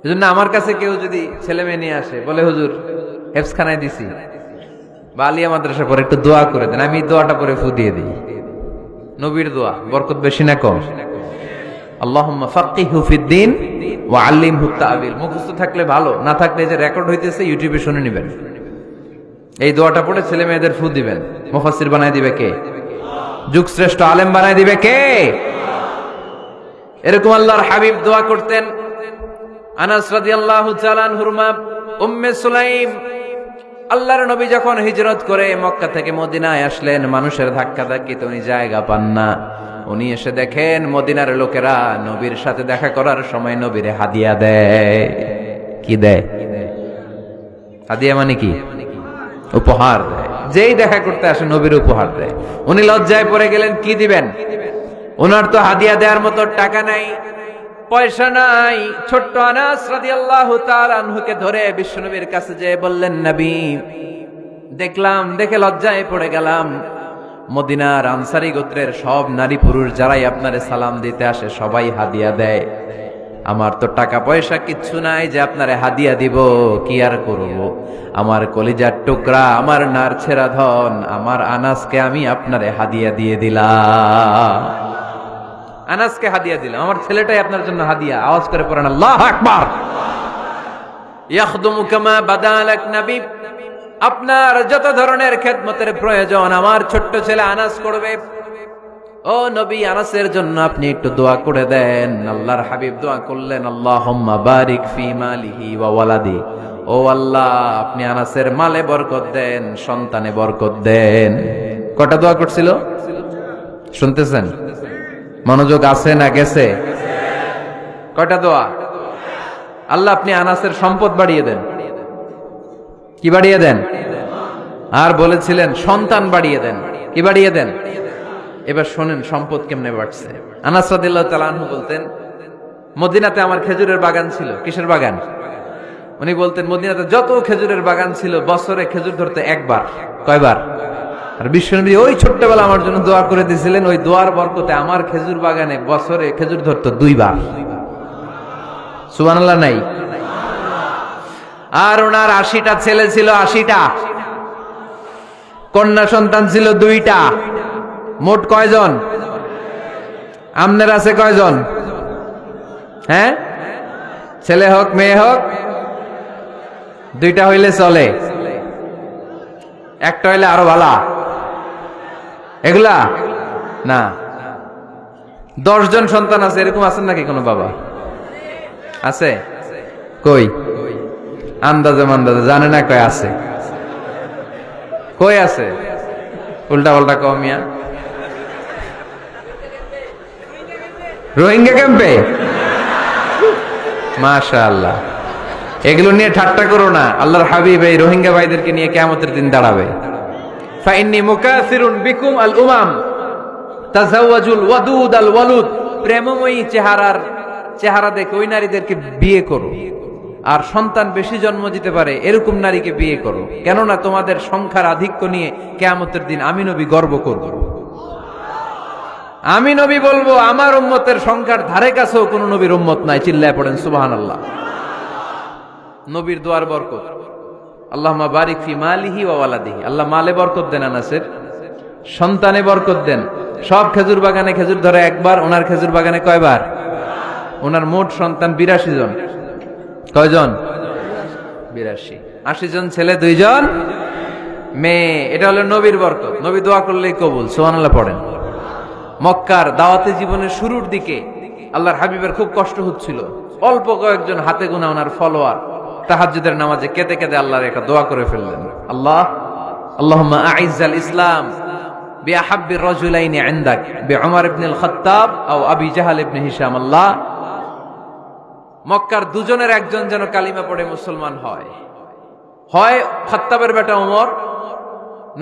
এজন্য আমার কাছে কেউ যদি ছেলে মেয়ে নিয়ে আসে, বলে হুজুর হেফজখানায় দিছি বা আলিয়া মাদ্রাসা পরে একটু দোয়া করে দেন, আমি দোয়াটা পরে ফু দিয়ে দিই। নবীর দোয়া বরকত বেশি না কম? আল্লাহুম্মা ফাক্কিহহু ফিদ্দীন ওয়া আল্লিমহু তা'ওয়িল। মুখস্থ থাকলে ভালো, না থাকলে যে রেকর্ড হইতেছে ইউটিউবে শুনে নেবেন। এই দোয়াটা পড়ে ছেলে মেয়েদের ফু দিবেন। মুফাসসির বানায় দিবে কে? যুগ শ্রেষ্ঠ আলেম বানায় দিবে কে? এরকম আল্লাহর হাবিব দোয়া করতেন। আনাস রাদিয়াল্লাহু তাআলা আনহুর মা উম্মে সুলাইম, আল্লাহর নবী যখন হিজরত করে মক্কা থেকে মদিনায় আসলেন, মানুষের ধাক্কাধাক্কিতে উনি জায়গা পান না। উনি এসে দেখেন মদিনার লোকেরা নবীর সাথে দেখা করার সময় নবীরে হাদিয়া দেয়। কি দেয়? হাদিয়া মানে কি? উপহার দেয়। যেই দেখা করতে আসে নবীর উপহার দেয়। উনি লজ্জায় পড়ে গেলেন, কি দিবেন? ওনার তো হাদিয়া দেওয়ার মতো টাকা নাই, পয়সা নাই। ছোট্ট আনাস রাদিয়াল্লাহু তাআলা আনহুকে ধরে বিশ্বনবীর কাছে যেয়ে বললেন, নবী দেখলাম, দেখে লজ্জায় পড়ে গেলাম, মদিনার আনসারী গোত্রের সব নারী পুরুষ যারাই আপনারে সালাম দিতে আসে সবাই হাদিয়া দেয়। আমার তো টাকা পয়সা কিচ্ছু নাই যে আপনারে হাদিয়া দিব, কি আর করব? আমার কলিজার টুকরা, আমার নারছেরা ধন, আমার আনাসকে আমি আপনারে হাদিয়া দিয়ে দিলাম। আনাসকে হাদিয়া দিলাম, আমার ছেলেটাই আপনার জন্য হাদিয়া। আওয়াজ করে পড়েন আল্লাহু আকবার। ইয়াখদুমু কামা বাদালাক নবী, আপনার যত ধরনের খেদমতের প্রয়োজন আমার ছোট্ট ছেলে আনাস করবে। ও নবী, আনাসের জন্য আপনি একটু দোয়া করে দেন। আল্লাহর হাবিব দোয়া করলেন, আল্লাহুম্মা বারিক ফি মালিহি ওয়া ওয়ালাদি। ও আল্লাহ, আপনি আনাসের মালে বরকত দেন, সন্তানে বরকত দেন। কটা দোয়া করছিল শুনতেছেন? মনোযোগ আছে না গেছে? কয়টা দোয়া? আল্লাহ আপনি আনাসের সম্পদ বাড়িয়ে দেন। কি বাড়িয়ে দেন? আর বলেছিলেন সন্তান বাড়িয়ে দেন। কি বাড়িয়ে দেন? এবার শোনেন সম্পদ কেমনে বাড়ছে। আনাস রাদিয়াল্লাহু তাআলা আনহু বলতেন, মদিনাতে আমার খেজুরের বাগান ছিল। কিসের বাগান? উনি বলতেন মদিনাতে যত খেজুরের বাগান ছিল বছরে খেজুর ধরতে একবার। কয়বার? আর বিশ্বনবী ওই ছোট্টবেলা আমার জন্য দোয়া করে দিয়েছিলেন, ওই দোয়ার বরকতে আমার খেজুর বাগানে বছরে খেজুর ধরতো 2 বার। সুবহানাল্লাহ নাই? আর ওনার 80টা ছেলে ছিল, 80টা কন্যা সন্তান ছিল 2টা। মোট কয়জন? আমনের আছে কয়জন? হ্যাঁ, ছেলে হোক মেয়ে হোক 2টা হইলে চলে, একটা হইলে আরো ভালো। এগুলা না, 10 জন সন্তান আছে, এরকম আছেন নাকি কোনো বাবা? আছে? কই? আন্দাজে মান্দাজে জানে না কয় আছে। কই আছে? উল্টা পাল্টা কমিয়া রোহিঙ্গা ক্যাম্পে। মাশাআল্লাহ, এগুলো নিয়ে ঠাট্টা করো না। আল্লাহর হাবিব এই রোহিঙ্গা ভাইদেরকে নিয়ে কিয়ামতের দিন দাঁড়াবে। ফাইন্নী মুকাসিরুন বিকুম আল উমাম তাজাওয়াজুল ওয়াদুদ আল ওয়ালুদ। প্রেমময়ী চেহারার চেহারা দেখে ওই নারীদেরকে বিয়ে করো, আর সন্তান বেশি জন্ম দিতে পারে এরকম নারীকে বিয়ে করো, কেননা তোমাদের সংখ্যার আধিক্য নিয়ে কিয়ামতের দিন আমি নবী গর্ব করব। আমি নবী বলবো আমার উম্মতের সংখ্যার ধারে কাছেও কোন নবীর উম্মত নাই। চিল্লায় পড়েন সুবহানাল্লাহ। নবীর দোয়ার বরকত, আল্লাহুম্মা বারিক ফি মালিহি ওয়া ওয়ালাদিহি। আল্লাহ মালে বরকত দেন, আনাসের সন্তানে বরকত দেন। সব খেজুর বাগানে খেজুর ধরে একবার, ওনার খেজুর বাগানে কয়বার? ওনার মোট সন্তান 82 জন। কয়জন? 82। 80 জন ছেলে, 2 জন মেয়ে। এটা হলো নবীর বরকত। নবী দোয়া করলেই কবুল। সুবহানাল্লাহ পড়েন। মক্কার দাওয়াতে জীবনের শুরুর দিকে আল্লাহর হাবিবের খুব কষ্ট হচ্ছিল। অল্প কয়েকজন হাতে গোনা ওনার ফলোয়ার তাহাজ্জুদের নামাজে কেঁদে কেঁদে আল্লাহর একটা দোয়া করে ফেললেন, আল্লাহুম্মা আইজ্জাল ইসলাম বিআহাব্বির রাজুলাইনি ইনদাক বিউমর ইবনুল খাত্তাব আও আবি জাহল ইবনে হিশাম। আল্লাহ, মক্কার দুজনের একজন যেন কালিমা পড়ে মুসলমান হয়, হয় খাত্তাবের বেটা ওমর,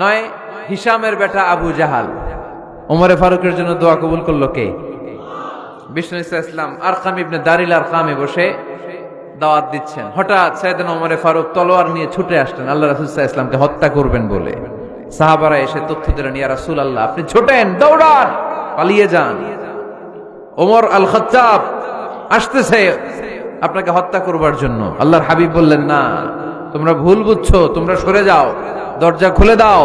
নয় হিশামের বেটা আবু জাহাল। ওমরে ফারুকের জন্য দোয়া কবুল করলো কে? বিষ্ণু ইসলাম আরকাম ইবনে দারিল আরকামে বসে দাওয়াত দিচ্ছেন। হঠাৎ সাইয়েদনা ওমরে ফারুক তলোয়ার নিয়ে ছুটে আসলেন আল্লাহ রাসূল সাল্লাল্লাহু আলাইহি ওয়াসাল্লামকে হত্যা করবেন বলে। সাহাবারা এসে তথ্য দিলেন, ইয়া রাসূলুল্লাহ, আপনি ছোটেন, দৌড়ান, পালিয়ে যান, ওমর আল খাত্তাব আসতেছে আপনাকে হত্যা করবার জন্য। আল্লাহর হাবিব বললেন, না, তোমরা ভুল বুঝছো, তোমরা সরে যাও, দরজা খুলে দাও।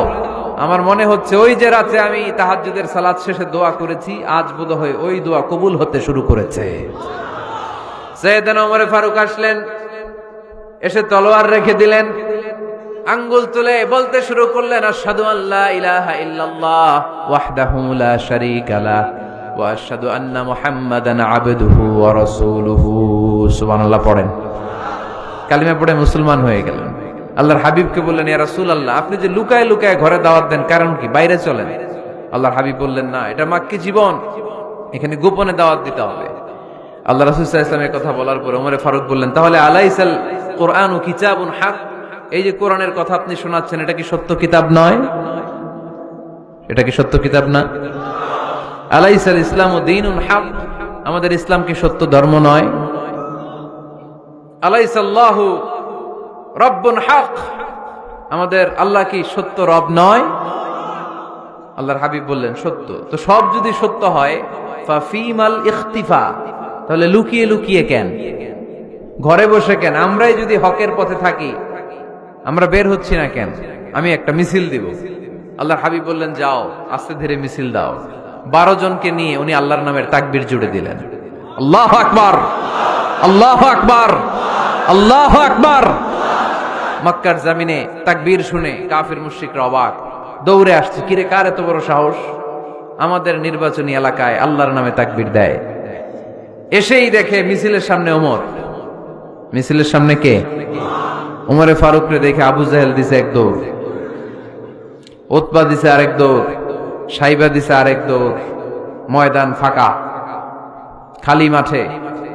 আমার মনে হচ্ছে ওই যে রাতে আমি তাহাজ্জুদের সালাত শেষে দোয়া করেছি, আজ বোধহয় ওই দোয়া কবুল হতে শুরু করেছে। সাইয়েদনা ওমর ফারুক আসলেন, এসে তলোয়ার রেখে দিলেন, আঙ্গুল তুলে বলতে শুরু করলেন, আশহাদু আল্লা ইলাহা ইল্লাল্লাহ ওয়াহদাহু লা শারীকা লাহ ওয়া আশহাদু আন্না মুহাম্মাদান আবদুহু ওয়া রাসূলুহু। সুবহানাল্লাহ পড়েন। কালিমা পড়ে মুসলমান হয়ে গেলেন। আল্লাহর হাবিবকে বললেন, ইয়া রাসূলুল্লাহ, আপনি যে লুকায় লুকায় ঘরে দাওয়াত দেন, কারণ কি? বাইরে চলেন। আল্লাহর হাবিব বললেন, না, এটা মাক্কি জীবন, এখানে গোপনে দাওয়াত দিতে হবে। আল্লাহ রাসূল সাল্লাল্লাহু আলাইহি ওয়াসাল্লামের কথা বলার পর ওমর ফারুক বললেন, তাহলে আলাইসাল কুরআনু কিতাবুন হক, এই যে কোরআনের কথা আপনি শোনাচ্ছেন, এটা কি সত্য কিতাব নয়? এটা কি সত্য কিতাব না? আলাইসাল ইসলামু দীনুন হক, আমাদের ইসলাম কি সত্য ধর্ম নয়? আলাইসাল্লাহু রব্বুন হক, আমাদের আল্লাহ কি সত্য রব নয়? আল্লাহর হাবিব বললেন, সত্য। তো সব যদি সত্য হয়, ফাফিমাল ইখতিফা, তাহলে লুকিয়ে লুকিয়ে কেন, ঘরে বসে কেন? আমরাই যদি হকের পথে থাকি, আমরা বের হচ্ছি না কেন? আমি একটা মিছিল দিব। আল্লাহর হাবিব বললেন, যাও, আস্তে ধীরে মিছিল দাও। 12 জনকে নিয়ে উনি আল্লাহর নামের তাকবীর জুড়ে দিলেন। আল্লাহু আকবার, আল্লাহু আকবার, আল্লাহু আকবার। মক্কার জমিনে তাকবীর শুনে কাফির মুশরিকরা অবাক, দৌড়ে আসছে, কিরে, কার এত বড় সাহস আমাদের নির্বাচনী এলাকায় আল্লাহর নামে তাকবীর দেয়? এসেই দেখে মিছিলের সামনে ওমর। মিছিলের সামনে কে? ওমরে ফারুকরে দেখে আবু জাহেল দিছে এক দৌড়, উতবা দিছে আরেক দৌড়, সাইবা দিছে আরেক দৌড়। ময়দান ফাঁকা, খালি মাঠে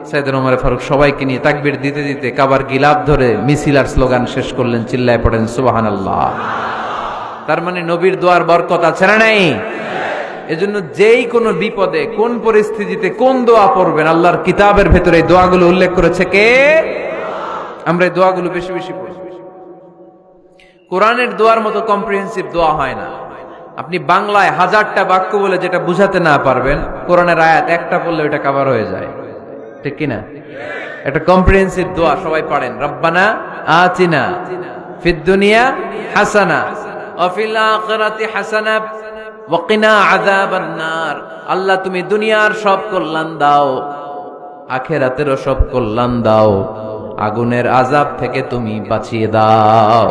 সাইয়েদনা ওমর ফারুক সবাইকে নিয়ে তাকবীর দিতে দিতে কাবার গিলাফ ধরে মিছিল আর স্লোগান শেষ করলেন। চিল্লায় পড়েন সুবহানাল্লাহ। তার মানে নবীর দোয়ার বরকত আছে না নাই? এজন্য যেই কোনো বিপদে, কোন পরিস্থিতিতে কোন দোয়া পড়বেন, আল্লাহর কিতাবের ভেতরে এই দোয়াগুলো উল্লেখ করেছে কে? আমরা এই দোয়াগুলো বেশি বেশি পড়ব। কোরআনের দোয়ার মতো কম্প্রিহেন্সিভ দোয়া হয় না। আপনি বাংলায় 1000টা বাক্য বলে যেটা বুঝাতে না পারবেন, কোরআনের আয়াত একটা পড়লে ওটা কভার হয়ে যায়, ঠিক কিনা? একটা কম্প্রিহেন্সিভ দোয়া সবাই পড়েন, রব্বানা আতিনা ফিদ দুনিয়া হাসানা ওয়া ফিল আখিরাতি হাসানা ওয়া কিনা আযাবান নার। আল্লাহ, তুমি দুনিয়ার সব কল্যাণ দাও, আখিরাতেরও সব কল্যাণ দাও, আগুনের আযাব থেকে তুমি বাঁচিয়ে দাও।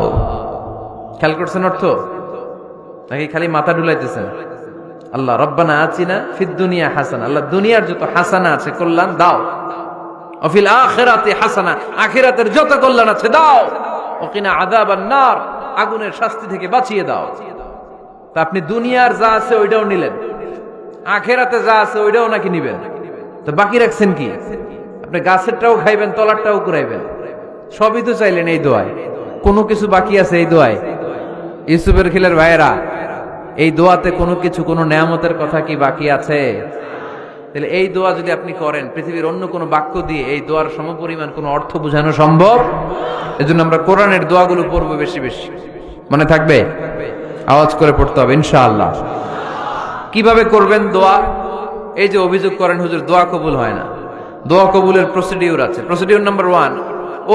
খেয়াল করছেন অর্থ নাকি খালি মাথা ডুলাইতেছেন? আল্লাহ, রব্বানা আতিনা ফিদ দুনিয়া হাসানা, আল্লাহ দুনিয়ার যত হাসানা আছে কল্যাণ দাও, ওয়া ফিল আখিরাতি হাসানা, আখিরাতের যত কল্যাণ আছে দাও, ওয়া কিনা আযাবান নার, আগুনের শাস্তি থেকে বাঁচিয়ে দাও। তা আপনি দুনিয়ার যা আছে ওইটাও নিলেন, আখিরাতে যা আছে ওইটাও নাকি নিবেন, তো বাকি রাখছেন কি? আপনি গাছেরটাও খাইবেন, তলারটাও কুড়াইবেন, সবই তো চাইলেন এই দোয়ায়। কোনো কিছু বাকি আছে এই দোয়ায়? ইউসুফের খিলের ভাইয়েরা, এই দোয়াতে কোনো কিছু, কোনো নেয়ামতের কথা কি বাকি আছে? তাহলে এই দোয়া যদি আপনি করেন, পৃথিবীর অন্য কোনো বাক্য দিয়ে এই দোয়ার সমপরিমাণ কোনো অর্থ বোঝানো সম্ভব। এজন্য আমরা কোরআনের দোয়াগুলো পড়বো বেশি বেশি। মনে থাকবে? আওয়াজ করে পড়তে হবে ইনশাআল্লাহ। কিভাবে করবেন দোয়া? এই যে অভিযোগ করেন হুজুর দোয়া কবুল হয় না, দোয়া কবুলের প্রসিডিউর আছে। প্রসিডিউর নাম্বার 1,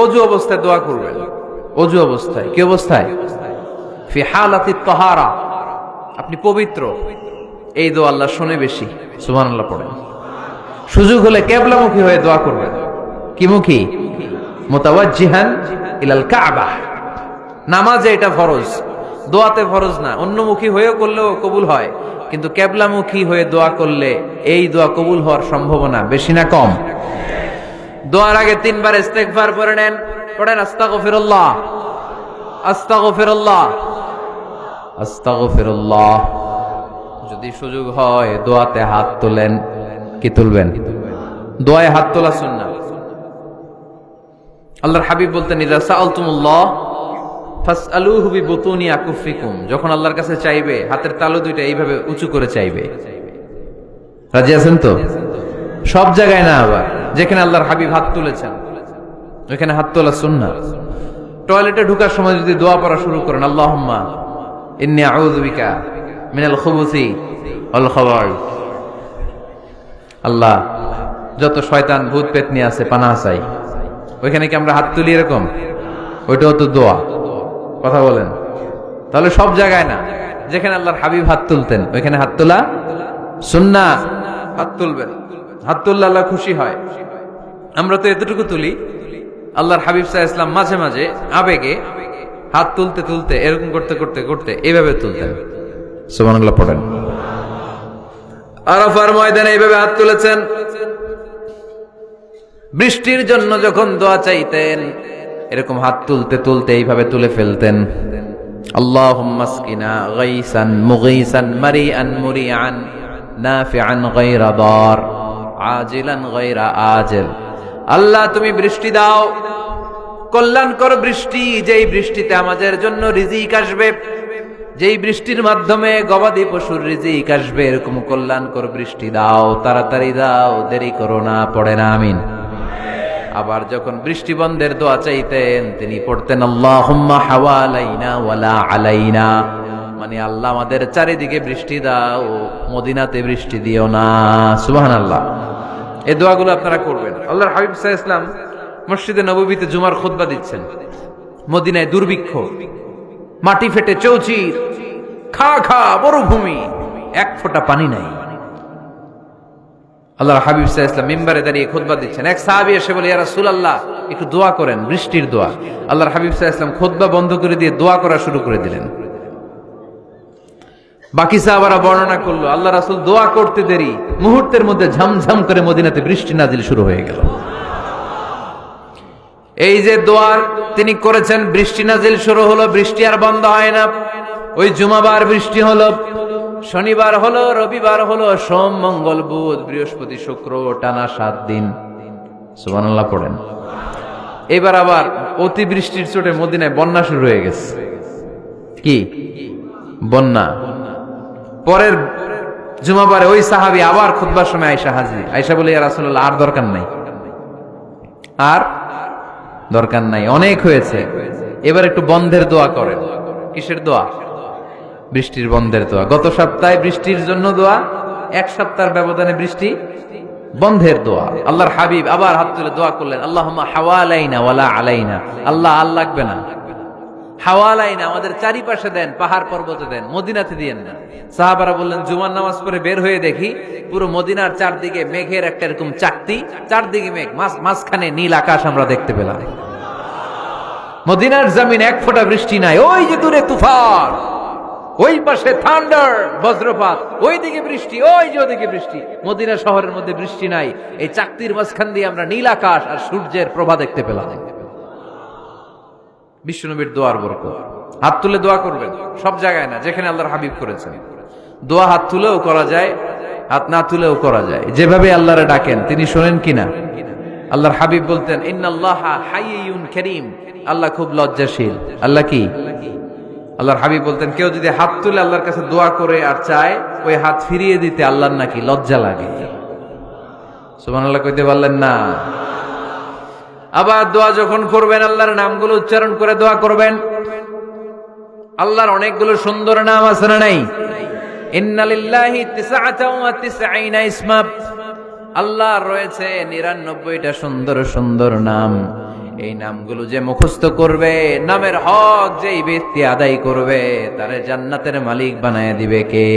অজু অবস্থায় দোয়া করবেন। অজু অবস্থায়, কি অবস্থায়? ফি হালাতি তাহারা, আপনি পবিত্র, এই দোয়া আল্লাহ শুনে বেশি। সুবহানাল্লাহ পড়েন। সুযোগ হলে কিবলামুখী হয়ে দোয়া করবেন। কি মুখী? মুতাওয়াজ্জিহান ইলাল কাবা। নামাজে এটা ফরজ, দোয়াতে ফরজ না। অন্যমুখী হয়েও করলেও কবুল হয়, কিন্তু কিবলামুখী হয়ে দোয়া করলে এই দোয়া কবুল হওয়ার সম্ভাবনা বেশি না কম? দোয়ার আগে 3 বার ইস্তেগফার পড়ে নেন। পড়েন আস্তাগফিরুল্লাহ, আস্তাগফিরুল্লাহ, আস্তাগফিরুল্লাহ। যদি সুযোগ হয় দোয়াতে হাত তোলেন। কি তুলবেন? দোয়ায় হাত তোলা সুন্নাহ। আল্লাহর হাবিব বলতেন, ইযা সাআলতুমুল্লাহ ফাসআলুহু বিবুতুনি আকুফিকুম। যখন আল্লাহর কাছে চাইবে হাতের তালু দুইটা এইভাবে উঁচু করে চাইবে। রাজি আছেন তো? সব জায়গায় না, আবার যেখানে আল্লাহর হাবিব হাত তুলেছেন ওখানে হাত তোলা সুন্নাহ। টয়লেটে ঢোকার সময় যদি দোয়া পড়া শুরু করেন, আল্লাহুম্মা ইন্নী আউযু বিকা মিনাল খুবুসি ওয়াল খাবাইস। আল্লাহ, যত শয়তান ভূত পেতনি আছে পানাহ চাই। ওইখানে কি আমরা হাত তুলি এরকম? ওইটাও তো দোয়া। কথা বলেন। তাহলে সব জায়গায় না, যেখানে আল্লাহর হাবিব হাত তুলতেন ওইখানে হাত তোলা সুন্নাহ। হাত তুলবেন, হাত তুললে আল্লাহ খুশি হয়। আমরা তো এতটুকু তুলি, আল্লাহর হাবিব সাল্লাল্লাহু আলাইহি ওয়াসাল্লাম মাঝে মাঝে আবেগে হাত তুলতে তুলতে এরকম করতে করতে করতে এইভাবে তুলতেন। সুবহানাল্লাহ পড়েন। আরাফার ময়দানে এইভাবে হাত তুলেছেন। বৃষ্টির জন্য যখন দোয়া চাইতেন এরকম হাত তুলতে তুলতে এইভাবে তুলে ফেলতেন। আল্লাহুম্মা আসকিনা গাইসান মুগীসান মারিআন মুরিআন নাফিআন গায়রা দার আজিলান গায়রা আজিল। আল্লাহ, তুমি বৃষ্টি দাও, কল্যাণকর বৃষ্টি, যেই বৃষ্টিতে আমাদের জন্য রিজিক আসবে, যেই বৃষ্টির মাধ্যমে গবাদি পশুর রিজিক আসবে, এরকম কল্যাণকর বৃষ্টি দাও, তাড়াতাড়ি দাও, দেরি করো না। পড়ে না আমিন। আবার যখন বৃষ্টি বন্ধের দোয়া চাইতেন তিনি পড়তেন আল্লাহুম্মা হাওয়ালাইনা ওয়ালা আলাইনা, মানে আল্লাহ আমাদের চারিদিকে বৃষ্টি দাও, মদিনাতে বৃষ্টি দিও না। সুবহানাল্লাহ। এই দোয়াগুলো আপনারা করবেন। আল্লাহর হাবিব সাল্লাল্লাহু আলাইহি ওয়াসাল্লাম মসজিদে নববীতে জুমার খুতবা দিচ্ছেন। মদিনায় দুর্ভিক্ষ, মাটি ফেটে চৌচির, খা খা মরুভূমি, এক ফোঁটা পানি নাই। আল্লাহর হাবিব সাল্লাল্লাহু আলাইহি ওয়াসাল্লাম মিম্বারে দাঁড়িয়ে খুতবা দিচ্ছেন। এক সাহাবী এসে বলে, ইয়া রাসূলুল্লাহ একটু দোয়া করেন, বৃষ্টির দোয়া। আল্লাহর হাবিব সাল্লাল্লাহু আলাইহি ওয়াসাল্লাম খুতবা বন্ধ করে দিয়ে দোয়া করা শুরু করে দিলেন। বাকি সাহাবারা বর্ণনা করলো, আল্লাহ রাসূল দোয়া করতে দেরি, মুহূর্তের মধ্যে ঝমঝম করে মদিনাতে বৃষ্টি নাজিল শুরু হয়ে গেল। এই যে দোয়ার তিনি করেছেন, বৃষ্টি নাজিল শুরু হলো, বৃষ্টি আর বন্ধ হয় না। ওই জুমাবার বৃষ্টি হলো, শনিবার হলো, রবিবার হলো, সোম মঙ্গল বুধ বৃহস্পতি শুক্র, টানা 7 দিন। সুবহানাল্লাহ পড়েন। এবার আবার অতি বৃষ্টির চোটে মদিনায় বন্যা শুরু হয়ে গেছে। কি বন্যা? পরের জুমাবারে ওই সাহাবী আবার খুতবার সময় আয়েশা হাজির। আয়েশা বলে, ইয়া রাসূলুল্লাহ আর দরকার নাই, আর দরকার নাই, অনেক হয়েছে, এবার একটু বন্ধের দোয়া করেন। কিসের দোয়া? বৃষ্টির বন্ধের দোয়া। গত সপ্তাহে বৃষ্টির জন্য দোয়া, 1 সপ্তাহের ব্যবধানে বৃষ্টি বন্ধের দোয়া। আল্লাহর হাবিব আবার হাত তুলে দোয়া করলেন, আল্লাহুম্মা হাওয়ালাইনা ওয়ালা আলাইনা। আল্লাহ আর লাগবে না, হাওয়ালাইনা আমাদের চারিপাশে দেন, পাহাড় পর্বতে দেন, মদিনাতে দিয়েন না। সাহাবারা বললেন, জুমার নামাজ পড়ে বের হয়ে দেখি পুরো মদিনার চারদিকে মেঘের একটা এরকম চাকতি, চারদিকে মেঘ, মাঝখানে নীল আকাশ আমরা দেখতে পেলাম। মদিনার জমিন 1 ফোঁটা বৃষ্টি নাই। ওই যে দূরে তুফান, ওই পাশে থান্ডার বজ্রপাত, ওইদিকে বৃষ্টি, ওই যে ওদিকে বৃষ্টি। মদিনা শহরের মধ্যে বৃষ্টি নাই, এই চাকতির মাঝখান দিয়ে আমরা নীল আকাশ আর সূর্যের প্রভা দেখতে পেলাম। বিশ্বনবীর দোয়ার বরকত। হাত তুলে দোয়া করবেন, সব জায়গায় না, যেখানে আল্লাহর হাবিব করেছেন। দোয়া হাত তুলেও করা যায়, হাত না তুলেও করা যায়, যেভাবে আল্লাহরে ডাকেন তিনি শোনেন কিনা। আল্লাহর হাবিব বলতেন, ইন্নাল্লাহা হাইয়ুন কারীম, আল্লাহ খুব লজ্জাশীল। আল্লাহ কি? আল্লাহর হাবিব বলতেন, কেউ যদি হাত তুলে আল্লাহর কাছে দোয়া করে আর চায় ওই হাত ফিরিয়ে দিতে আল্লাহর নাকি লজ্জা লাগে। সুবহানাল্লাহ কইতে পারলেন না? আবার দোয়া যখন করবেন আল্লাহর নামগুলো উচ্চারণ করে দোয়া করবেন। আল্লাহর অনেকগুলো সুন্দর নাম আছে না নাই? ইন্না লিল্লাহি 99 ইসমা, আল্লাহর রয়েছে 99টা সুন্দর সুন্দর নাম। এই নামগুলো যে মুখস্থ করবে, নামের হক যেই ব্যক্তি আদায় করবে, তারে জান্নাতের মালিক বানায় দিবে কে?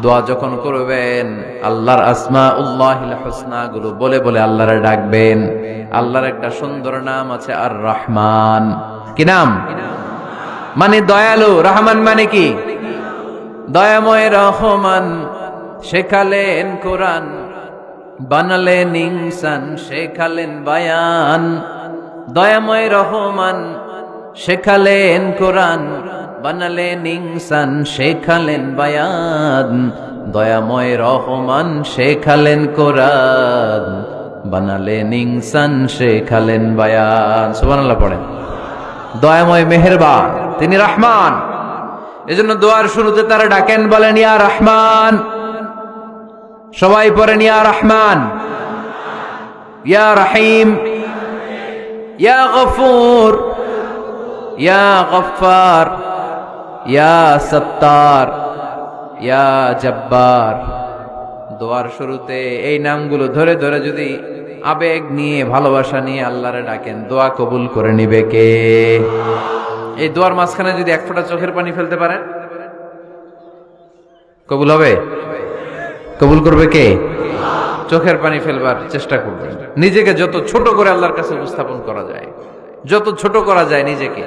দোয়া যখন করবেন আল্লাহর আসমাউল্লাহিল হুসনা গুলো বলে বলে আল্লাহরে ডাকবেন। আল্লাহর একটা সুন্দর নাম আছে আর রহমান। কি নাম? মানে দয়ালু। রহমান মানে কি? দয়াময়। রহমান শেখালেন কোরআন, বানালেন ইনসান, শেখালেন বায়ান। দয়াময় রহমান শেখালেন কোরআন, বানালেন ইনসান, শেখালেন বায়ান। দয়াময় রহমান শেখালেন কোরআন, বানালেন ইনসান, শেখালেন বায়ান। সুবহানাল্লাহ পড়েন। দয়াময় মেহেরবান, তিনি রহমান। এজন্য দোয়ার শুরুতে তারা ডাকেন, বলেন ইয়া রহমান। সবাই পড়েন ইয়া রহমান, ইয়া রহিম, ইয়া গফুর, ইয়া গফফার, ইয়া সত্তার, ইয়া জব্বার। দোয়ার শুরুতে এই নামগুলো ধরে ধরে যদি আবেগ নিয়ে ভালোবাসা নিয়ে আল্লাহরে ডাকেন, দোয়া কবুল করে নিবে কে? এই দোয়ার মাঝখানে যদি এক ফোঁটা চোখের পানি ফেলতে পারেন, কবুল হবে? কবুল করবে কে? চোখের পানি ফেলবার চেষ্টা করবেন। নিজেকে যত ছোট করে আল্লাহর কাছে উপস্থাপন করা যায়, যত ছোট করা যায় নিজেকে।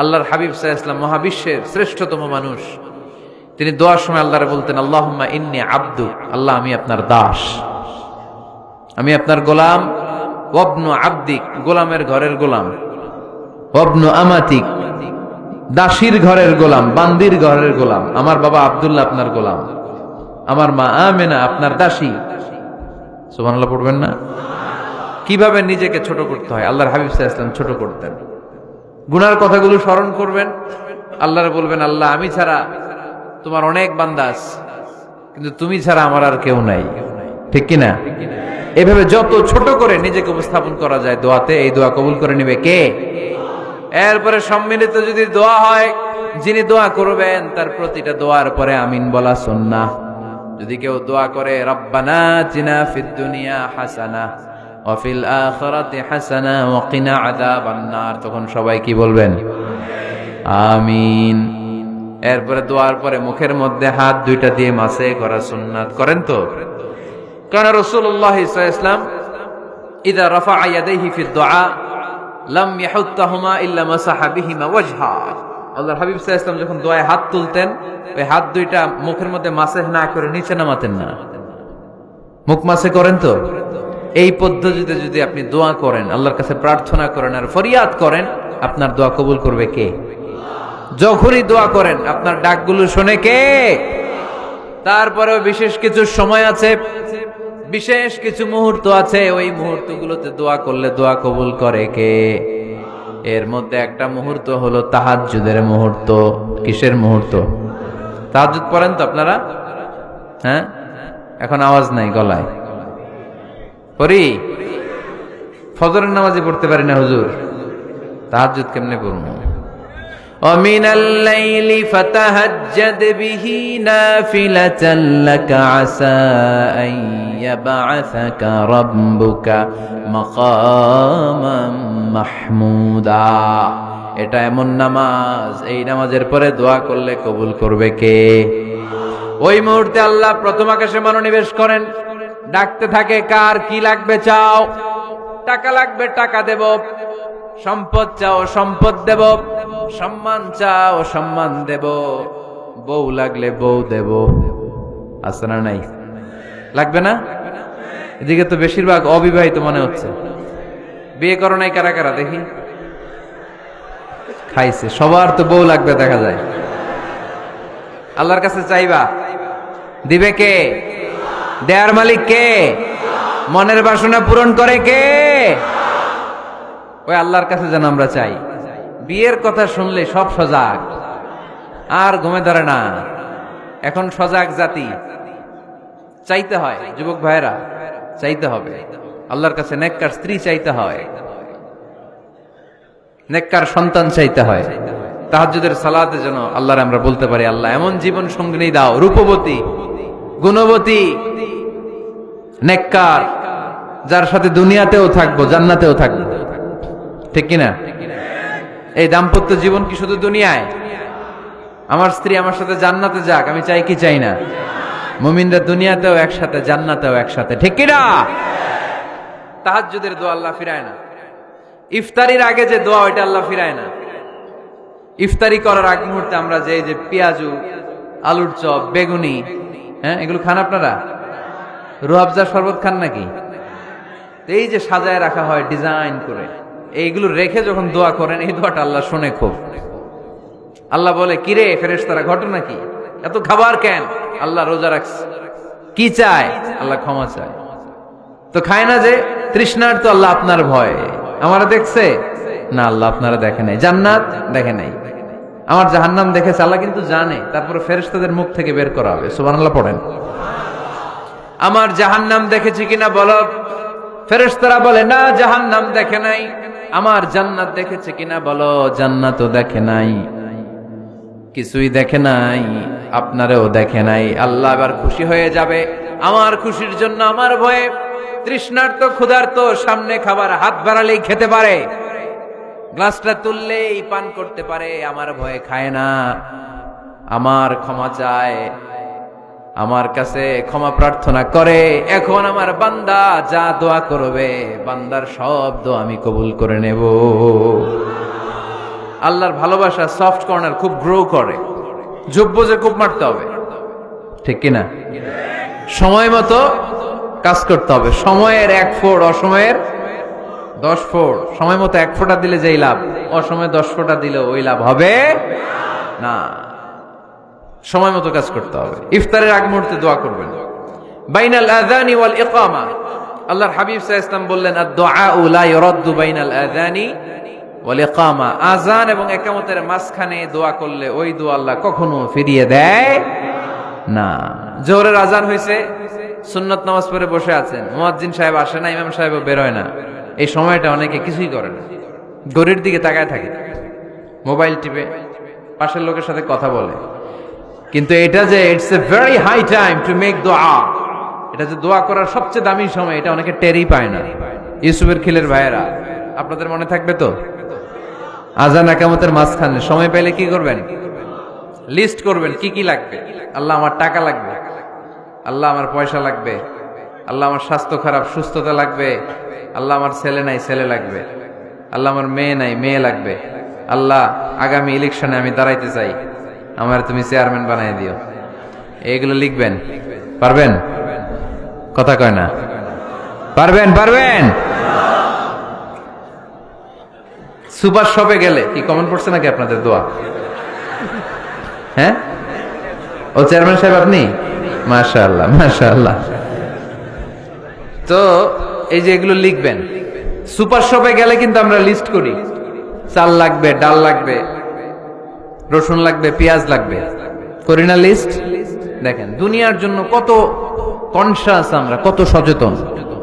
আল্লাহর হাবিব সাল্লাল্লাহু আলাইহি ওয়াসাল্লাম মহাবিশ্বের শ্রেষ্ঠতম মানুষ, তিনি দোয়ার সময় আল্লাহরে বলতেন আল্লাহুম্মা ইন্নী আবদু, আল্লাহ আমি আপনার দাস, আমি আপনার গোলাম। ওয়াবনু আবদিক, গোলামের ঘরের গোলাম। ওয়াবনু আমাতিক, দাসীর ঘরের গোলাম, বান্দির ঘরের গোলাম। আমার বাবা আব্দুল্লাহ আপনার গোলাম, আমার মা আমেনা আপনার দাসী। সুবহানাল্লাহ পড়বেন না? কিভাবে নিজেকে ছোট করতে হয় আল্লাহর হাবিব সাল্লাল্লাহু আলাইহি ওয়াসাল্লাম ছোট করতেন। গুনার কথাগুলো স্মরণ করবেন, আল্লাহরে বলবেন আল্লাহ আমি ছাড়া তোমার অনেক বান্দা আছে, কিন্তু তুমি ছাড়া আমার আর কেউ নাই। ঠিক কি না? এভাবে যত ছোট করে নিজেকে উপস্থাপন করা যায় দোয়াতে, এই দোয়া কবুল করে নেবে কে? এরপরে সম্মিলিত যদি দোয়া হয়, যিনি দোয়া করবেন তার প্রতিটা দোয়ার পরে আমিন বলা সুন্নাহ। যদি কেউ দোয়া করে রব্বানা আতিনা ফিদ দুনিয়া হাসানাহ ওয়া ফিল আখিরাতি হাসানাহ ওয়া কিনা আযাবান নার, তখন সবাই কি বলবেন? আমিন। এরপরে দোয়ার পরে মুখের মধ্যে হাত দুইটা দিয়ে মাসে করা সুন্নাত। করেন তো? কারণ রাসূলুল্লাহ সাল্লাল্লাহু আলাইহি ওয়াসাল্লাম ইযা রাফা'a ইয়াদাইহি ফিদ দুআ লাম ইয়াহুত্তাহুমা ইল্লা মাসাহা বিহিমা ওয়াজহা। আল্লাহর হাবিব সাল্লাল্লাহু আলাইহি ওয়াসাল্লাম যখন দোয়ায় হাত তুলতেন, ওই হাত দুইটা মুখের মধ্যে মাসে না করে নিচে নামাতেন না। মুখ মাসে করেন তো? এই পদ্ধতিতে যদি আপনি দোয়া করেন, আল্লাহর কাছে প্রার্থনা করেন আর ফরিয়াদ করেন, আপনার দোয়া কবুল করবে কে? যখনই দোয়া করেন আপনার ডাকগুলো শোনে কে? তারপরেও বিশেষ কিছু সময় আছে, বিশেষ কিছু মুহূর্ত আছে, ওই মুহূর্তগুলোতে দোয়া করলে দোয়া কবুল করে কে? এর মধ্যে একটা মুহূর্ত হলো তাহাজ্জুদের মুহূর্ত। কিসের মুহূর্ত? তাহাজ্জুদ পড়েন তো আপনারা? হ্যাঁ, এখন আওয়াজ নাই গলায়। পড়ি? ফজরের নামাজে পড়তে পারি না হুজুর, তাহাজ্জুদ কেমনে পড়বো? ومن الليل فتهجد به نافلة لك عسى أن يبعثك ربك مقاما محمودا। এটা এমন নামাজ, এই নামাজের পরে দোয়া করলে কবুল করবে কে? ওই মুহূর্তে আল্লাহ প্রথম আকাশে মনোনিবেশ করেন, ডাকতে থাকে কার কি লাগবে চাও। টাকা লাগবে টাকা দেব, সম্পদ চাও সম্পদ দেব, সম্মান চাও সম্মান দেব, বউ লাগলে বউ দেব। আছে না নাই? লাগবে না? এদিকে তো বেশিরভাগ অবিবাহিত মনে হচ্ছে। বিয়ে করো নাই কারা কারা দেখি? খাইছে। সবার তো বউ লাগবে দেখা যায়। আল্লাহর কাছে চাইবা, দিবে কে? দেয়ার মালিক কে? মনের বাসনা পূরণ করে কে? ওই আল্লাহর কাছে যেন আমরা চাই। বিয়ের কথা শুনলে সব সজাগ, আর ঘুমে ধরে না। এখন সজাগ জাতি, চাইতে হয়। যুবক ভাইরা, চাইতে হবে। আল্লাহর কাছে নেককার স্ত্রী চাইতে হয়, নেককার সন্তান চাইতে হয়। তাহাজ্জুদের সালাতে যেন আল্লাহর আমরা বলতে পারি, আল্লাহ এমন জীবন সঙ্গিনী দাও, রূপবতী, গুণবতী, নেককার, যার সাথে দুনিয়াতেও থাকবো, জান্নাতেও থাকবো। ঠিক কিনা? এই দাম্পত্য জীবন কি শুধু দুনিয়ায়? আমার স্ত্রী আমার সাথে জান্নাতে যাক, আমি চাই কি চাই না? মুমিনরা দুনিয়াতেও একসাথে, জান্নাতেও একসাথে। ঠিক কিনা? তাহাজ্জুদের দোয়া আল্লাহ ফিরায় না। ইফতারির আগে যে দোয়া, ওইটা আল্লাহ ফিরায় না। ইফতারি করার আগ মুহূর্তে আমরা যে পেঁয়াজু, আলুর চপ, বেগুনি, হ্যাঁ, এগুলো খান আপনারা? রুহাবজা শরবত খান নাকি? এই যে সাজায় রাখা হয় ডিজাইন করে, এইগুলো রেখে যখন দোয়া করেন, এই দোয়াটা আল্লাহ শুনে খুব। আল্লাহ বলে, কিরে ফেরেশতারা, ঘটনা কি? এত খাবার কেন? আল্লাহ রোজা রাখছে। কি চায়? আল্লাহ ক্ষমা চায়। তো খায় না যে তৃষ্ণার, তো আল্লাহ আপনার ভয়। আমারা দেখছে না? আল্লাহ আপনারা দেখে নাই। জান্নাত দেখে নাই, আমার জাহান্নাম দেখেছে। আল্লাহ কিন্তু জানে, তারপরে ফেরেশতাদের মুখ থেকে বের করা হবে। সুবহানাল্লাহ পড়েন। আমার জাহান্নাম দেখেছি কিনা বলো। ফেরেশতারা বলে, না জাহান্নাম দেখে নাই। আমার জান্নাত দেখেছে কিনা বলো। জান্নাতও দেখে নাই, কিছুই দেখে নাই, আপনারেও দেখে নাই। আল্লাহ এবার খুশি হয়ে যাবে। আমার খুশির জন্য, আমার ভয়ে তৃষ্ণার্ত ক্ষুধার্ত সামনে খাবার হাত বাড়ালেই খেতে পারে, গ্লাসটা তুললেই পান করতে পারে, আমার ভয়ে খায় না। আমার ক্ষমা চায়, আমার কাছে ক্ষমা প্রার্থনা করে। এখন আমার বান্দা যা দোয়া করবে, বান্দার সব দোয়া আমি কবুল করে নেব। আল্লাহর ভালোবাসা সফট কর্নার খুব গ্রো করে, যোগ্য যে খুব মারতে হবে। ঠিক কিনা? সময় মতো কাজ করতে হবে। সময়ের 1 ফোঁট, অসময়ের 10 ফোঁট। সময় মতো 1 ফোঁটা দিলে যেই লাভ, অসময়ে 10 ফোঁটা দিলে ওই লাভ হবে না। সময় মতো কাজ করতে হবে। ইফতারের আগ মুহূর্তে দোয়া করবেন। বাইনাল আযানি ওয়াল ইকামা, আল্লাহর হাবিব সাল্লাল্লাহু আলাইহি ওয়াসাল্লাম বললেন, আদ-দুআউ লা ইরাদ্দু বাইনাল আযানি ওয়াল ইকামা। আযান এবং ইকামতের মাঝখানে দোয়া করলে ওই দোয়া আল্লাহ কখনো ফিরিয়ে দেয় না। জোহরের আযান হয়েছে, সুন্নত নামাজ পড়ে বসে আছেন, মুয়াজ্জিন সাহেব আসে না, ইমাম সাহেবও বের হয় না। এই সময়টা অনেকে কিছুই করে না, ঘড়ির দিকে তাকায় থাকে, মোবাইল টিপে, পাশের লোকের সাথে কথা বলে। কিন্তু এটা যে it's a very high time to make দোয়া, এটা যে দোয়া করার সবচেয়ে দামি সময়, এটা অনেকে টেরই পায় না। ইউসুফের খিলের ভাইয়েরা, আপনাদের মনে থাকবে তো? আযান ইকামতের মাঝখানে সময় পেলে কি করবেন? লিস্ট করবেন কি কি লাগবে। আল্লাহ আমার টাকা লাগবে, আল্লাহ আমার পয়সা লাগবে, আল্লাহ আমার স্বাস্থ্য খারাপ, সুস্থতা লাগবে, আল্লাহ আমার ছেলে নাই, ছেলে লাগবে, আল্লাহ আমার মেয়ে নাই, মেয়ে লাগবে, আল্লাহ আগামী ইলেকশনে আমি দাঁড়াইতে চাই, আমার তুমি চেয়ারম্যান বানাই দিও। এইগুলো লিখবেন। পারবেন? কথা কয় না। পারবেন? পারবেন? সুপার শপে গেলে কি কমন পড়ছে নাকি আপনাদের দোয়া? হ্যাঁ, ও চেয়ারম্যান সাহেব আপনি? মাশাআল্লাহ, মাশাআল্লাহ। তো এই যে এগুলো লিখবেন। সুপার শপে গেলে কিন্তু আমরা লিস্ট করি, চাল লাগবে, ডাল লাগবে, রসুন লাগবে, পেঁয়াজ লাগবে, করি না লিস্ট? দেখেন দুনিয়ার জন্য কত কনসাস আমরা, কত সচেতন,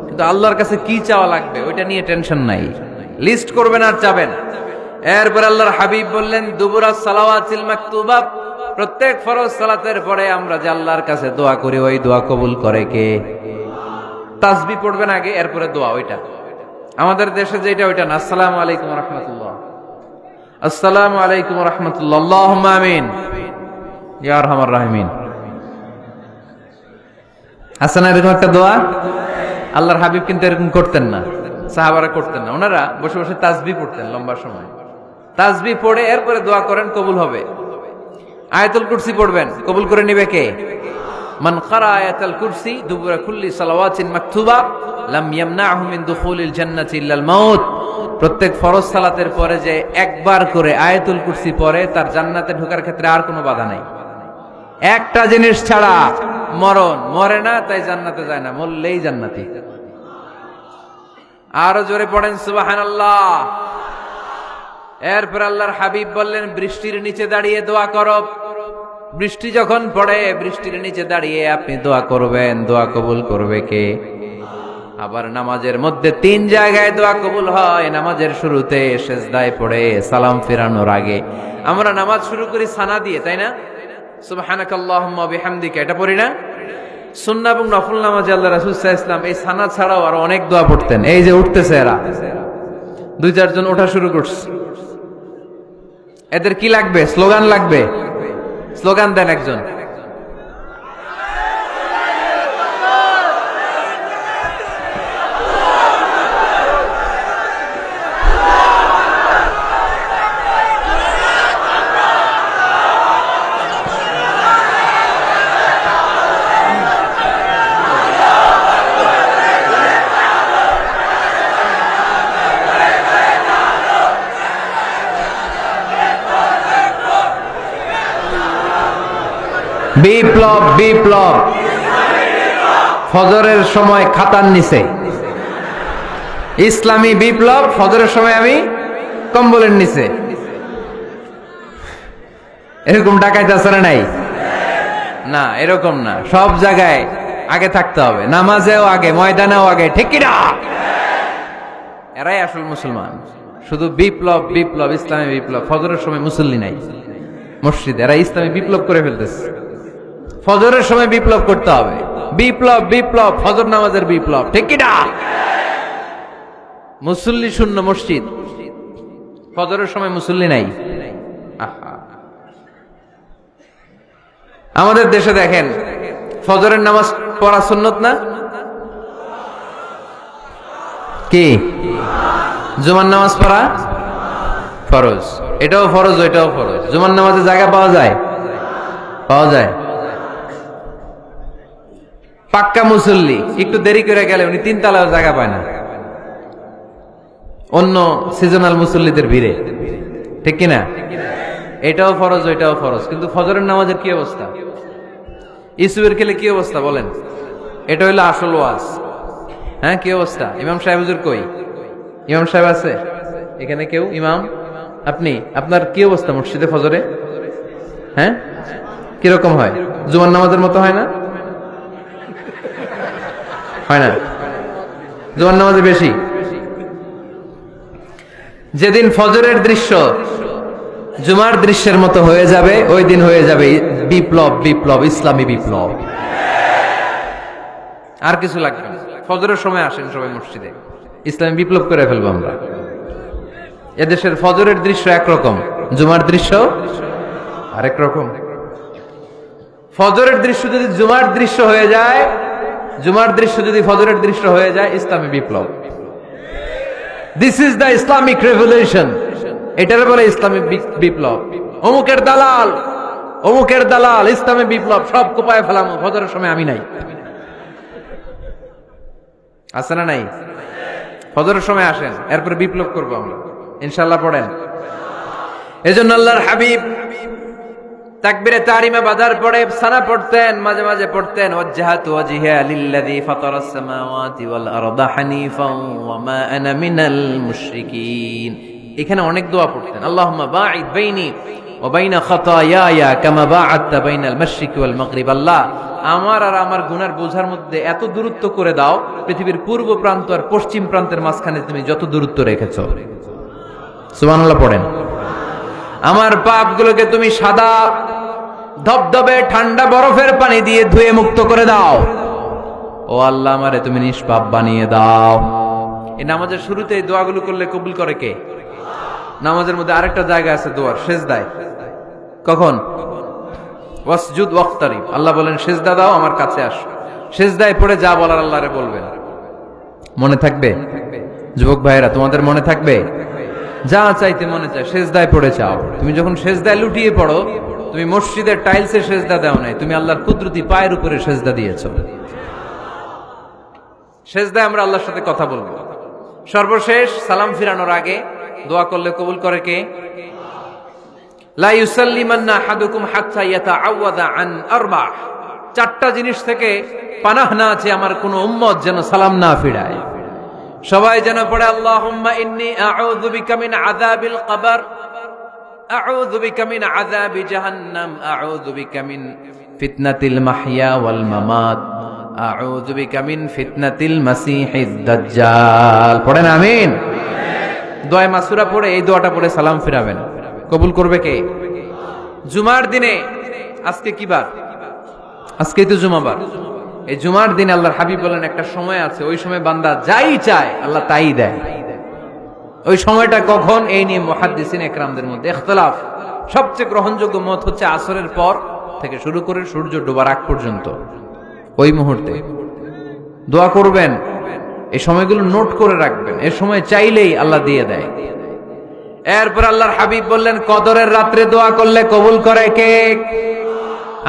কিন্তু আল্লাহর কাছে কি চাওয়া লাগবে ওইটা নিয়ে টেনশন নাই। লিস্ট করবেন আর চাবেন। এরপর আল্লাহর হাবিব বললেন, দুবুরাস সালাওয়াতিল মাকতুবা, প্রত্যেক ফরজ সালাতের পরে আমরা যে আল্লাহর কাছে দোয়া করি, ওই দোয়া কবুল করে কে? তাসবিহ পড়বেন আগে, এরপরে দোয়া। ওইটা আমাদের দেশে যেটা, ওইটা না। আসসালামু আলাইকুম ওয়া রাহমাতুল্লাহ, আসসালামু আলাইকুম ওয়া রাহমাতুল্লাহ, আল্লাহুম্মা আমিন ইয়া আরহামার রাহিমিন। আছে না এরকম একটা দোয়া? আল্লাহর হাবিব কিন্তু এরকম করতেন না, সাহাবারা করতেন না। ওনারা বসে বসে তাসবিহ পড়তেন লম্বা সময়। তাসবিহ পড়ে এরপরে দোয়া করেন, কবুল হবে। আয়াতুল কুরসি পড়বেন, কবুল করে নিবে কে? মান ক্বারা আয়াতুল কুরসি দুবুরা কুল্লি সালাওয়াতিন মাকতুবা লাম ইয়ামনাহু মিন দুখুলিল জান্নাতি ইল্লাল মাউত। প্রত্যেক ফরজ সালাতের পরে যে একবার করে আয়াতুল কুরসি পড়ে, তার জান্নাতে ঢোকার ক্ষেত্রে আর কোনো বাধা নাই। একটা জিনিস ছাড়া, মরণ। মরে না তাই জান্নাতে যায় না, মরলেই জান্নাতি। আরো জোরে পড়েন সুবহানাল্লাহ। এরপর আল্লাহর হাবিব বললেন, বৃষ্টির নিচে দাঁড়িয়ে দোয়া করো। বৃষ্টি যখন পড়ে, বৃষ্টির নিচে দাঁড়িয়ে আপনি দোয়া করবেন, দোয়া কবুল করবে কে? আবার নামাজের মধ্যে 3 জায়গায় দোয়া কবুল হয়। নামাজের শুরুতে সিজদায় পড়ে সালাম ফেরানোর আগে। আমরা নামাজ শুরু করি সানা দিয়ে, তাই না? সুবহানাকাল্লাহুম্মা বিহামদিকা, এটা পড়ি না? সুন্নাহ এবং নফল নামাজে আল্লাহ রাসূল সাল্লাল্লাহু আলাইহি ওয়াসাল্লাম এই সানা ছাড়াও আরো অনেক দোয়া পড়তেন। এই যে উঠতেছে এরা 2-4 জন ওঠা শুরু করছে, এদের কি লাগবে? স্লোগান লাগবে। স্লোগান দেন একজন। বিপ্লব বিপ্লব, ফজরের সময় খাতার নিচে। ইসলামী বিপ্লব, ফজরের সময় আমি কম্বলের নিচে। এরকম ডাকাইতে আছে না নাই? না, এরকম না, সব জায়গায় আগে থাকতে হবে, নামাজেও আগে, ময়দানেও আগে, ঠিক কিনা? এরাই আসল মুসলমান। শুধু বিপ্লব বিপ্লব, ইসলামী বিপ্লব। ফজরের সময় মুসল্লি নাই মসজিদে, এরা ইসলামী বিপ্লব করে ফেলতেছে। ফজরের সময় বিপ্লব করতে হবে। বিপ্লব বিপ্লব, ফজর নামাজের বিপ্লব, ঠিক কিনা? মুসল্লি শূন্য মসজিদ, ফজরের সময় মুসল্লি নাই। আমাদের দেশে দেখেন, ফজরের নামাজ পড়া সুন্নত না? কি? জুমার নামাজ পড়া ফরজ। এটাও ফরজ, ওইটাও ফরজ। জুমার নামাজে জায়গা পাওয়া যায়? পাওয়া যায়। পাক্কা মুসল্লি একটু দেরি করে গেলে উনি 3 তলায় জায়গা পায় না, অন্য সিজনাল মুসল্লিদের ভিড়ে, ঠিক কিনা? এটাও ফরজ, ওইটাও ফরজ। কিন্তু ফজরের নামাজের কি অবস্থা? ইসুবের খেলে কি অবস্থা বলেন? এটা হইলো আসল ওয়াজ। হ্যাঁ, কি অবস্থা? ইমাম সাহেব হুজুর কই? ইমাম সাহেব আছে এখানে? কেউ? ইমাম আপনি, আপনার কি অবস্থা মসজিদে ফজরে? হ্যাঁ, কিরকম হয়? জুমার নামাজের মতো হয় না? হয় না? জুমার নামাজে বেশি। যেদিন ফজরের দৃশ্য জুমার দৃশ্যের মতো হয়ে যাবে, ওই দিন হয়ে যাবে বিপ্লব বিপ্লব, ইসলামী বিপ্লব। আর কিছু লাগবে না। ফজরের সময় আসেন সবাই মসজিদে, ইসলামী বিপ্লব করে ফেলবো আমরা। এদেশের ফজরের দৃশ্য একরকম, জুমার দৃশ্য আরেক রকম। ফজরের দৃশ্য যদি জুমার দৃশ্য হয়ে যায়, জুমার দৃশ্য যদি ফজরের দৃশ্য হয়ে যায়, ইসলামী বিপ্লব। This is the Islamic revolution. এটার বলে ইসলামী বিপ্লব। অমুকের দালাল, অমুকের দালাল, ইসলামী বিপ্লব সব কোপায় ফেলাম। ফজরের সময় আমি নাই, আছে না নাই? ফজরের সময় আসেন, এরপরে বিপ্লব করবো আমরা ইনশাআল্লাহ। পড়েন। এজন্য আল্লাহর হাবিব তাকবীরে তাহরিমা বাঁধার পরে সানা পড়তেন, মাঝে মাঝে পড়তেন ওয়াজহাতু ওয়াজহিয়া লিল্লাযী ফাতারাস সামাওয়াতি ওয়াল আরদা হানিফান ওয়া মা আনা মিনাল মুশরিকিন। এখানে অনেক দোয়া পড়তেন। আল্লাহুম্মা বাঈদ বাইনি ওয়া বাইনা খাতায়ায়া কামা বাআদতা বাইনাল মাশরিকি ওয়াল মাগরিব। আল্লাহ, আমার আর আমার গুনার বোঝার মধ্যে এত দূরত্ব করে দাও, পৃথিবীর পূর্ব প্রান্ত আর পশ্চিম প্রান্তের মাঝখানে তুমি যত দূরত্ব রেখেছো। সুবহানাল্লাহ পড়েন। আমার পাপগুলোকে তুমি সাদা ধবধবে ঠান্ডা বরফের পানি দিয়ে ধুয়ে মুক্ত করে দাও। ও আল্লাহ, আমারে তুমি নিষ্পাপ বানিয়ে দাও। এই নামাজের শুরুতে এই দোয়াগুলো করলে কবুল করে কে? নামাজের মধ্যে আরেকটা জায়গা আছে দোয়ার, সেজদায়। কখন? ওয়াসজুদ ওয়াক্তারিব। আল্লাহ বলেন সেজদা দাও, আমার কাছে আসো। সেজদায় পড়ে যা বলার আল্লাহরে বলবেন। মনে থাকবে? যুবক ভাইয়েরা, তোমাদের মনে থাকবে? যা চাইতে মনে চায় সেজদায় পড়ে চাও। তুমি যখন সেজদায় লুটিয়ে পড়ো, তুমি মসজিদের টাইলসে সেজদা দাও নাই, তুমি আল্লাহর কুদরতি পায়ের উপরে সেজদা দিয়েছো। সেজদায় আমরা আল্লাহর সাথে কথা বলবো। সর্বশেষ সালাম ফিরানোর আগে দোয়া করলে কবুল করে কে? লা ইউসাল্লিমান্না আহাদুকুম হাত্তা ইয়াতাআওয়াদা আন আরবা। 4টা জিনিস থেকে পানাহ না আছে আমার কোন উম্মত যেন সালাম না ফিরায়। সবাই যেন পড়ে আল্লাহুম্মা ইন্নী আউযু বিকা মিন আযাবিল কবর, আউযু বিকা মিন আযাবি জাহান্নাম, আউযু বিকা মিন ফিতনাতিল মাহইয়া ওয়াল মামাত, আউযু বিকা মিন ফিতনাতিল মাসিহিদ দাজ্জাল। পড়েন আমিন। দোয়া মাসুরা পড়ে এই দোয়াটা পড়ে সালাম ফিরাবেন, কবুল করবে কে? জুমার দিনে, আজকে কি বার? আজকেই তো জুমাবার। এই জুমার দিনে আল্লাহর হাবিব বলেন একটা সময় আছে, ওই সময় বান্দা যাই চায় আল্লাহ তাই দেয়। ওই সময়টা কখন? এই নিয়ে মুহাদ্দিসিন একরামদের মধ্যে ইখতিলাফ। সবচেয়ে গ্রহণযোগ্য মত হচ্ছে আসরের পর থেকে শুরু করে সূর্য ডোবার আগ পর্যন্ত, ওই মুহূর্তে দোয়া করবেন। এই সময়গুলো নোট করে রাখবেন, এর সময় চাইলেই আল্লাহ দিয়ে দেয়। এরপর আল্লাহর হাবিব বললেন কদরের রাত্রে দোয়া করলে কবুল করে কে?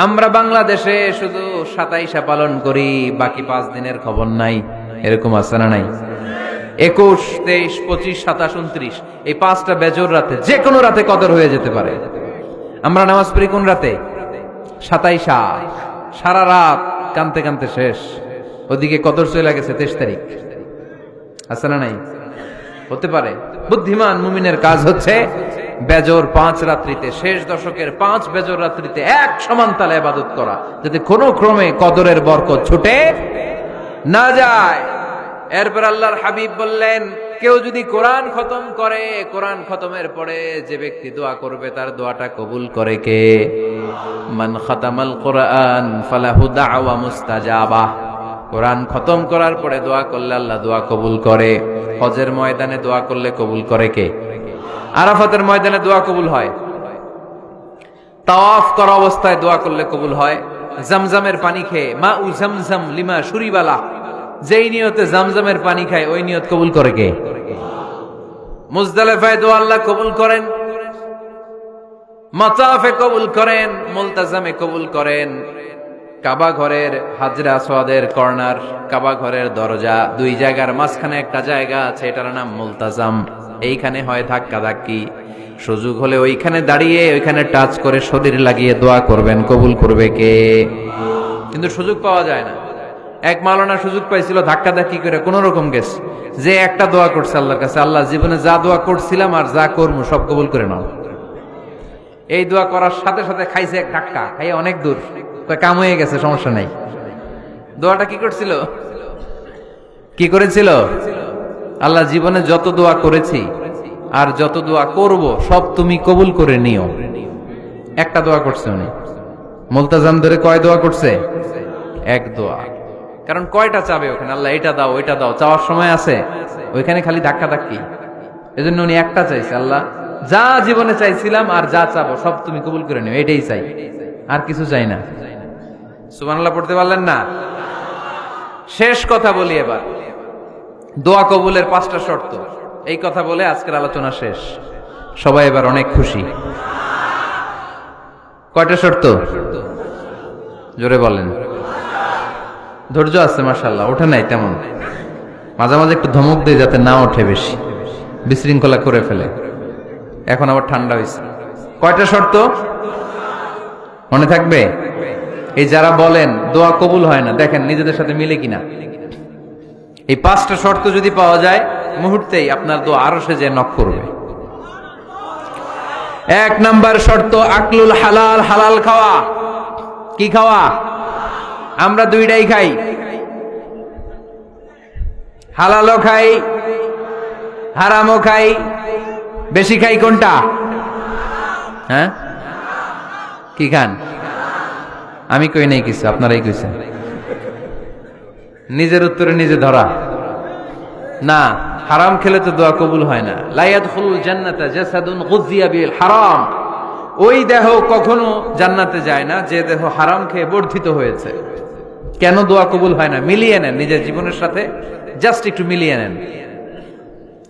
আমরা বাংলাদেশে শুধু 27 পালন করি, বাকি 5 দিনের খবর নাই। এরকম আছে না নাই? 21, 23, 25, 27, 29 এই 5টা বেজোর রাতে, যে কোনো রাতে কদর হয়ে যেতে পারে। আমরা নামাজ পড়ি কোন রাতে? 27। সারা রাত কানতে কানতে শেষ, ওদিকে কদর চলে গেছে 23 তারিখ। আছে না নাই? হতে পারে। বুদ্ধিমান মুমিনের কাজ হচ্ছে বেজোর 5 রাত্রিতে, শেষ দশকের 5 বেজোর রাত্রিতে এক সমান তালে ইবাদত করা, যাতে কোনো ক্রমে কদরের বরকত ছুটে না যায়। এরপর আল্লাহর হাবিব বললেন কেউ যদি কোরআন খতম করে, কোরআন খতমের পরে যে ব্যক্তি দোয়া করবে তার দোয়াটা কবুল করে কে? মান খাতামাল কোরআন ফালাহু দাওয়া মুস্তাজাবা। কোরআন খতম করার পরে দোয়া করলে আল্লাহ দোয়া কবুল করে। হজের ময়দানে দোয়া করলে কবুল করে কে? আরাফাতের ময়দানে দোয়া কবুল হয়। তাওয়াফ করা অবস্থায় দোয়া করলে কবুল হয়। জামজামের পানি খেয়ে মা উ জামজাম লিমা শুরিবালা, যেই নিয়তে জামজামের পানি খায় ওই নিয়ত কবুল করে কে? মুজদালিফায় দোয়া আল্লাহ কবুল করেন, মাতাফে কবুল করেন, মুলতাজামে কবুল করেন। কাবা ঘরের হাজরা আসওয়াদের কর্নার, কাবা ঘরের দরজা, 2 জায়গার মাঝখানে একটা জায়গা আছে, এটার নাম মুলতাজাম। এইখানে হয় ধাক্কা ধাক্কি, সুযোগ হলে ওইখানে দাঁড়িয়ে ওইখানে টাচ করে শরীর লাগিয়ে দোয়া করবেন, কবুল করবে কে? কিন্তু সুযোগ পাওয়া যায় না। এক মাওলানা সুযোগ পাইছিল, ধাক্কা ধাক্কি করে কোন রকম গেছে, যে একটা দোয়া করছে আল্লাহর কাছে, আল্লাহ জীবনে যা দোয়া করছিলাম আর যা করবো সব কবুল করে নাও। এই দোয়া করার সাথে সাথে খাইছে এক ধাক্কা, খাইয়ে অনেক দূর, কাম হয়ে গেছে, সমস্যা নাই। দোয়াটা কি করছিল? কি করেছিল? আল্লাহ জীবনে যত দোয়া করেছি আর যত দোয়া করব সব তুমি কবুল করে নিও। একটা দোয়া করছে উনি। মুলতাজাম ধরে কয় দোয়া করছে? এক দোয়া। কারণ কয়টা চাবে ওখানে? আল্লাহ এটা দাও ওইটা দাও, চাওয়ার সময় আছে? ওইখানে খালি ধাক্কা ধাক্কি। এজন্য উনি একটা চাইছে, আল্লাহ যা জীবনে চাইছিলাম আর যা চাবো সব তুমি কবুল করে নিও, এটাই চাই, আর কিছু চাই না। সুবহানাল্লাহ পড়তে পারলেন না? শেষ কথা বলি এবার, দোয়া কবুলের 5টা শর্ত। এই কথা বলে আজকের আলোচনা শেষ। সবাই এবার অনেক খুশি। কয়টা শর্ত? জোরে বলেন। ধৈর্য আছে মাশাআল্লাহ, ওঠে নাই তেমন, মাঝে মাঝে একটু ধমক দেয় যাতে না ওঠে, বেশি বিশৃঙ্খলা করে ফেলে। এখন আবার ঠান্ডা হয়েছে। কয়টা শর্ত মনে থাকবে? এই যারা বলেন দোয়া কবুল হয় না, দেখেন নিজেদের সাথে মিলে কিনা। এই 5টা শর্ত যদি পাওয়া যায়, মুহূর্তেই আপনার দোয়া আরশে যে নক করবে। 1 নাম্বার শর্ত আকলুল হালাল, হালাল খাওয়া। কি খাওয়া? আমরা 2টাই খাই, হালালও খাই হারামও খাই। বেশি খাই কোনটা? হ্যাঁ, কি খান? আমি কই নাই কিছু, আপনারাই কইছেন। নিজের উত্তরে নিজে ধরা না। হারাম খেলে তো দোয়া কবুল হয় না। লা ইয়াদখুলুল জান্নাতা জাসাদুন গুযিয়া বিল হারাম। ওই দেহ কখনো জান্নাতে যায় না যে দেহ হারাম খেয়ে বর্ধিত হয়েছে। কেন দোয়া কবুল হয় না? মিলিয়ে নেন নিজের জীবনের সাথে, জাস্ট একটু মিলিয়ে নেন,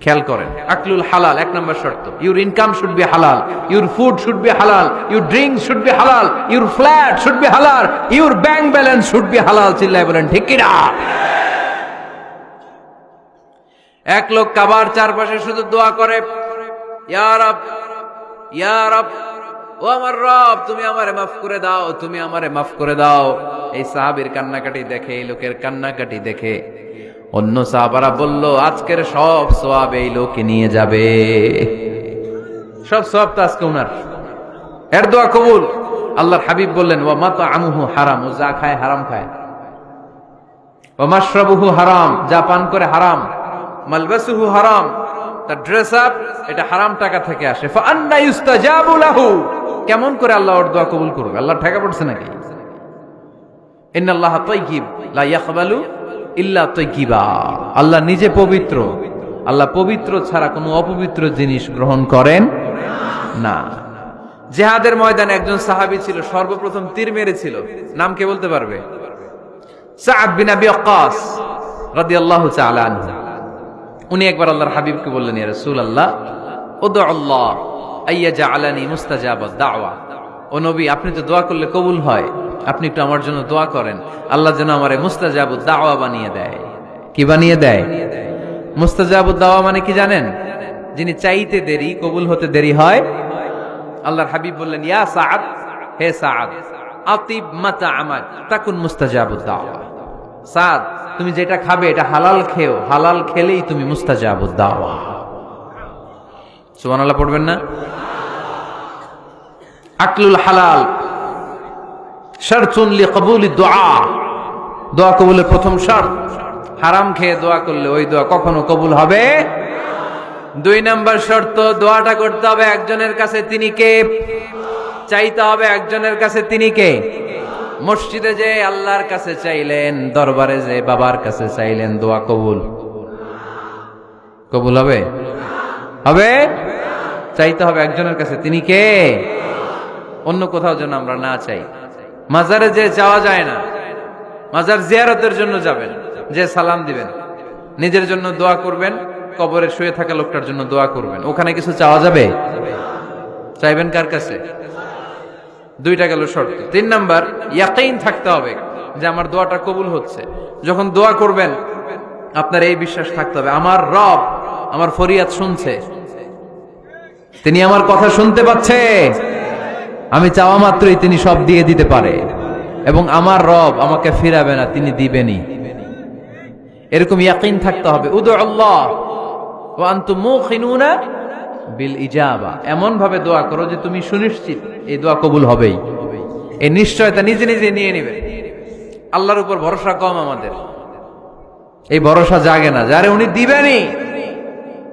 খেয়াল করেন। আকলুল হালাল 1 নম্বর শর্ত। ইউর ইনকাম শুড বি হালাল, ইউর ফুড শুড বি হালাল, ইউর ড্রিঙ্ক শুড বি হালাল, ইউর ফ্ল্যাট শুড বি হালাল, your bank balance should be হালাল। চিল্লায় বলেন ঠিক কিনা? এক লোক কাবার চারপাশে শুধু দোয়া করে, ইয়া রব, ইয়া রব, ও আমার রব, তুমি আমারে মাফ করে দাও, তুমি আমারে মাফ করে দাও। এই সাহাবীর কান্নাকাটি দেখে, এই লোকের কান্নাকাটি দেখে অন্য সাহাবারা বলল, আজকের সব সওয়াব এই লোকে নিয়ে যাবে। সব সওয়াব তো আজকে উনার। এর দোয়া কবুল। আল্লাহর হাবিব বললেন, ওয়া মাতাআমুহু হারাম, ও যা খায় হারাম খায়। ওয়া মাশরাবুহু হারাম, যা পান করে হারাম, মালবাসুহু হারাম, তার ড্রেস আপ এটা হারাম টাকা থেকে আসে। ফা আন্না ইউস্তাজাবু লাহু, কেমন করে আল্লাহ ওর দোয়া কবুল করবে? আল্লাহ ঠেকা পড়ছে নাকি? ইন্নাল্লাহা তাইয়্যিব লা ইয়াকবালু ইল্লা তাইয়্যিবা, আল্লাহ নিজে পবিত্র, আল্লাহ পবিত্র ছাড়া কোনো অপবিত্র জিনিস গ্রহণ করেন না। জিহাদের ময়দানে একজন সাহাবী ছিল, সর্বপ্রথম তীর মেরেছিল, নাম কে বলতে পারবে? সাআদ বিন আবি ওয়াক্কাস রাদিয়াল্লাহু তাআলা আনহু। উনি একবার আল্লাহর হাবিবকে বললেন, ইয়া রাসূলুল্লাহ উদউ আল্লাহ আইয়াজআলানি মুস্তাজাবাদ দাওয়া, ও নবী আপনি তো দোয়া করলে কবুল হয়, আপনি একটু আমার জন্য দোয়া করেন, আল্লাহ যেন আমারে মুস্তাজাবুদ দাওয়া বানিয়ে দেয়। কি বানিয়ে দেয়? মুস্তাজাবুদ দাওয়া মানে কি জানেন? যিনি চাইতে দেরি কবুল হতে দেরি হয়। আল্লাহর হাবিব বললেন, ইয়া সাআদ, হে সাআদ, আতিব মাতাআমাক তাকুন মুস্তাজাবুদ দাওয়া। সাদ, তুমি যেটা খাবে এটা হালাল খেও, হালাল খেলেই তুমি মুস্তাজাবুদ দাওয়া। সুবহানাল্লাহ পড়বেন না? আকলুল হালাল শারতুন লিকবুলিদ দুআ, দোয়া কবুলের প্রথম শর্ত। হারাম খেয়ে দোয়া করলে ওই দোয়া কখনো কবুল হবে। 2 নাম্বার শর্ত, দোয়াটা করতে হবে একজনের কাছে, তিনি কে? চাইতে হবে একজনের কাছে, তিনি কে? মসজিদে যে আল্লাহর কাছে চাইলেন, দরবারে যে বাবার কাছে চাইলেন, দোয়া কবুল কবুল হবে? হবে? চাইতে হবে একজনের কাছে, তিনি কে? অন্য কোথাও যেন আমরা না চাই। মাজারে যে যাওয়া যায় না, মাজার জিয়ারতের জন্য যাবেন, যে সালাম দিবেন, নিজের জন্য দোয়া করবেন, কবরে শুয়ে থাকা লোকটার জন্য দোয়া করবেন, ওখানে কিছু চাওয়া যাবে? চাইবেন কার কাছে? 2টা গেল শর্ত। 3 নাম্বার, ইয়াকিন থাকতে হবে যে আমার দোয়াটা কবুল হচ্ছে। যখন দোয়া করবেন আপনার এই বিশ্বাস থাকতে হবে, আমার রব আমার ফরিয়াদ শুনছে, তিনি আমার কথা শুনতে পাচ্ছে, আমি চাওয়া মাত্রই তিনি সব দিয়ে দিতে পারে, এবং আমার রব আমাকে ফিরাবে না, তিনি দিবেনই। এরকম ইয়াকিন থাকতে হবে। উদু আল্লাহ ওয়া আনতুম মুখিনুনা বিল ইজাবা, এমন ভাবে দোয়া করো যে তুমি সুনিশ্চিত এই দোয়া কবুল হবেই। এই নিশ্চয়তা নিজে নিজে নিয়ে নিবে। আল্লাহর উপর ভরসা কম আমাদের, এই ভরসা জাগে না, যারে উনি দিবেনই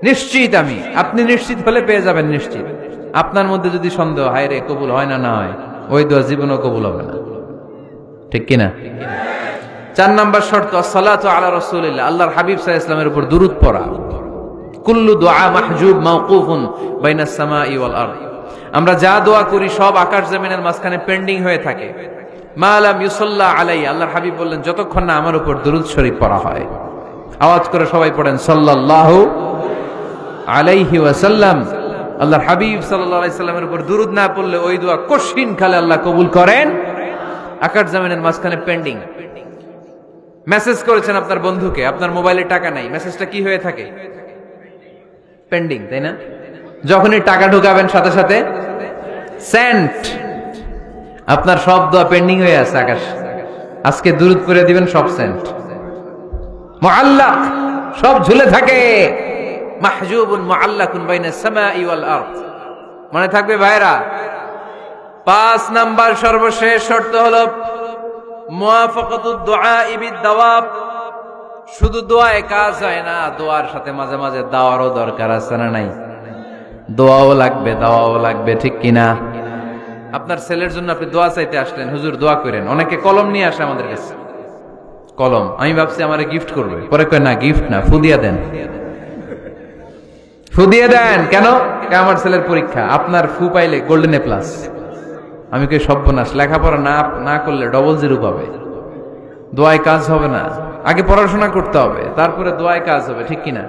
নিশ্চিত আমি। আপনি নিশ্চিত হলে পেয়ে যাবেন নিশ্চিত। আপনার মধ্যে যদি সন্দেহ, হায় রে কবুল হয় না, না হয়, ওই দোয়া জীবনও কবুল হবে না। ঠিক কিনা? 4 নাম্বার শর্ত, আসসালাতু আলা রাসূলিল্লাহ, আল্লাহর হাবিব সাল্লাল্লাহু আলাইহি ওয়াসাল্লামের উপর দুরূদ পড়া। কুল্লু দুআ মাহজুব মাওকুফুন বাইনাস সামাই ওয়াল আরদ, আমরা যা দোয়া করি সব আকাশ জমিনের মাঝখানে পেন্ডিং হয়ে থাকে। মা লাম ইউসাল্লা আলাইহি, আল্লাহর হাবিব বললেন যতক্ষণ না আমার উপর দুরূদ শরীফ পড়া হয়। আওয়াজ করে সবাই পড়েন সাল্লাল্লাহু আলাইহি ওয়াসাল্লাম। আল্লাহর হাবিব সাল্লাল্লাহু আলাইহি সাল্লামের উপর দুরূদ না পড়লে ওই দোয়া কঠিন কালে আল্লাহ কবুল করেন। আকাশ জমিনের মাঝখানে পেন্ডিং। মেসেজ করেছেন আপনার বন্ধুকে, আপনার মোবাইলে টাকা নাই, মেসেজটা কি হয়ে থাকে? পেন্ডিং, তাই না? যখনই টাকা ঢুকাবেন সাথে সাথে সেন্ট, আপনার সব দোয়া পেন্ডিং হয়ে আছে আকাশ। আজকে দুরূদ করে দিবেন, সব সেন্ট, মুআল্লাক, সব ঝুলে থাকে। মাহজুবুন মুআল্লাকুন বাইনাস সামাই ওয়াল আরদ, মনে থাকবে ভাইরা। 5 নাম্বার সর্বশেষ শর্ত হলো মুওয়াফাকাতুদ দুআ বিদ দাওয়াব। শুধু দোয়ায় কাজ হয় না, দোয়ার সাথে মাঝে মাঝে দাওয়ারও দরকার আছে না নাই? দোয়াও লাগবে, দাওয়াও লাগবে, ঠিক কিনা? আপনার ছেলের জন্য আপনি দোয়া চাইতে আসলেন, হুজুর দোয়া করেন। অনেকে কলম নিয়ে আসে আমাদের কাছে, কলম। আমি ভাবছি আমারে গিফট করবে, পরে কয় না, গিফট না, ফু দিয়ে দেন। ফু দিয়ে দেন কেন? আমার ছেলের পরীক্ষা, আপনার ফু পাইলে গোল্ডেন A+। আমি কই সর্বনাশ, লেখাপড়া না করলে ডবল 0 পাবে, দোয়ায় কাজ হবে না। আগে পড়াশোনা করতে হবে, তারপরে দোয়ায় কাজ হবে, ঠিক কিনা?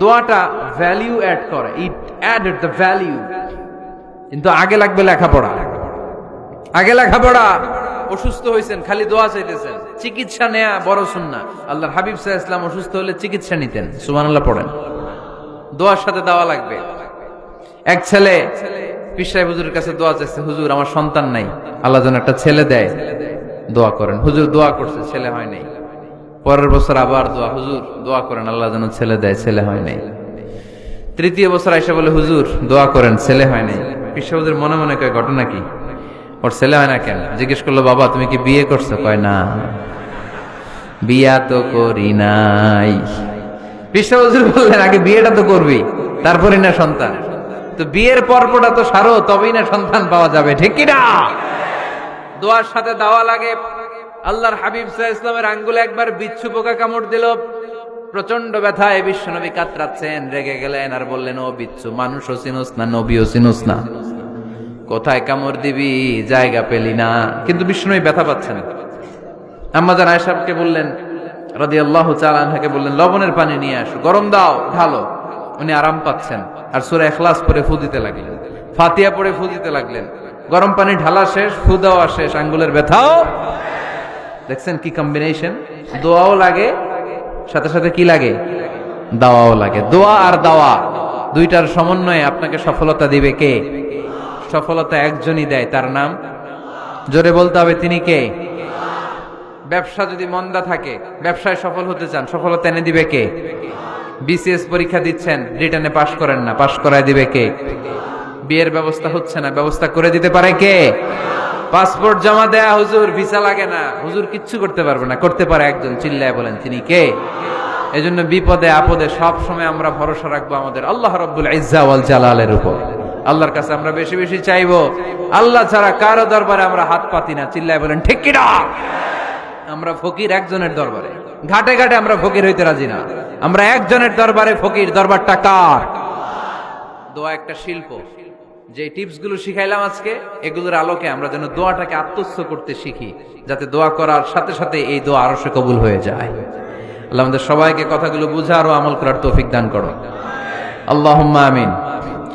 দোয়াটা ভ্যালিউ অ্যাড করে, ইট অ্যাডেড দ্য ভ্যালিউ। কিন্তু আগে লাগবে লেখাপড়া, আগে লেখাপড়া। অসুস্থ হয়েছেন, খালি দোয়া চাইতেছেন, চিকিৎসা নেয়া বড় সুন্নাহ। আল্লাহর হাবিব সাল্লাল্লাহু আলাইহি ওয়াসাল্লাম অসুস্থ হলে চিকিৎসা নিতেন। সুবহানাল্লাহ পড়েন। দোয়ার সাথে দাওয়া লাগবে। এক ছেলে পীর সাহেব হুজুরের কাছে দোয়া চাইছে, হুজুর আমার সন্তান নাই, আল্লাহ যেন একটা ছেলে দেয়, দোয়া করেন। হুজুর দোয়া করছে, ছেলে হয় নাই। পরের বছর আবার দোয়া, হুজুর দোয়া করেন আল্লাহ যেন ছেলে দেয়, ছেলে হয় নাই। 3য় বছর আইসা বলে, হুজুর দোয়া করেন, ছেলে হয় নাই। পীর সাহেব হুজুর মনে মনে কয়, ঘটনা কি? ওর ছেলে হয় না কেন? জিজ্ঞেস করলো, বাবা তুমি কি বিয়ে করছো? কয় না। বিয়া তো করি নাই। বিশ্ব হুজুর বললেন আগে বিয়েটা তো করবি, তারপরে না সন্তান। তো বিয়ের পর্বটা তো সারো, তবেই না সন্তান পাওয়া যাবে, ঠিক কি না? দোয়ার সাথে দাওয়া লাগে। আল্লাহর হাবিব সাল্লাল্লাহু আলাইহি ওয়াসাল্লামের আঙ্গুলে একবার বিচ্ছু পোকা কামড় দিল, প্রচন্ড ব্যথায় বিশ্বনবী কাতরাচ্ছেন, রেগে গেলেন আর বললেন, ও বিচ্ছু, মানুষও চিনোস না, নবীও চিনোস না, কোথায় কামড় দিবি, জায়গা পেলি না। কিন্তু বিশ্বনবী ব্যথা পাচ্ছেন। আম্মা জান আয়েশাকে বললেন রাদিয়াল্লাহু তাআলা আনহাকে বললেন, লবণের পানি নিয়ে আসো, গরম দাও, ঢালো। উনি আরাম পাচ্ছেন আর সূরা ইখলাস পড়ে ফু দিতে লাগলেন, ফাতিহা পড়ে ফু দিতে লাগলেন। গরম পানি ঢালা শেষ, ফু দেওয়া শেষ, আঙ্গুলের ব্যথাও। দেখছেন কি কম্বিনেশন? দোয়াও লাগে, সাথে সাথে কি লাগে? দাওয়াও লাগে। দোয়া আর দাওয়া দুইটার সমন্বয়ে আপনাকে সফলতা দিবে কে? সফলতা একজনই দেয়, তার নাম, জোরে বলতে হবে, তিনি কে? ব্যবসা যদি মন্দা থাকে, ব্যবসায় সফল হতে চান, সফলতা এনে দিবে কে? বিসিএস পরীক্ষা দিচ্ছেন, রিটার্নে পাশ করেন না, পাশ করায় দিবে কে? বিয়ের ব্যবস্থা হচ্ছে না, ব্যবস্থা করে দিতে পারে কে? পাসপোর্ট জমা দেয়া, হুজুর ভিসা লাগে না, হুজুর কিচ্ছু করতে পারবে না, করতে পারে একজন, চিল্লায় বলেন তিনি কে? এজন্য বিপদে আপদে সব সময় আমরা ভরসা রাখবো আমাদের আল্লাহ রাব্বুল ইজ্জা ওয়াল জালালের উপর। আল্লাহর কাছে আমরা বেশি বেশি চাইবো। আল্লাহ ছাড়া কারো দরবারে আমরা হাত পাতি না, চিল্লায় বলেন ঠিক কি না? আমরা ফকির একজনের দরবারে, ঘাটে ঘাটে আমরা ফকির হইতে রাজি না, আমরা একজনের দরবারে ফকির। দরবারটা কার? দোয়া একটা শিল্প। যে টিপস গুলো শিখাইলাম আজকে, এগুলোর আলোকে আমরা যেন দোয়াটাকে আত্মস্থ করতে শিখি, যাতে দোয়া করার সাথে সাথে এই দোয়া আরো সে কবুল হয়ে যায়। আল্লাহ আমাদের সবাইকে কথাগুলো বুঝার ও আমল করার তৌফিক দান করো, আল্লাহুম্মা আমিন।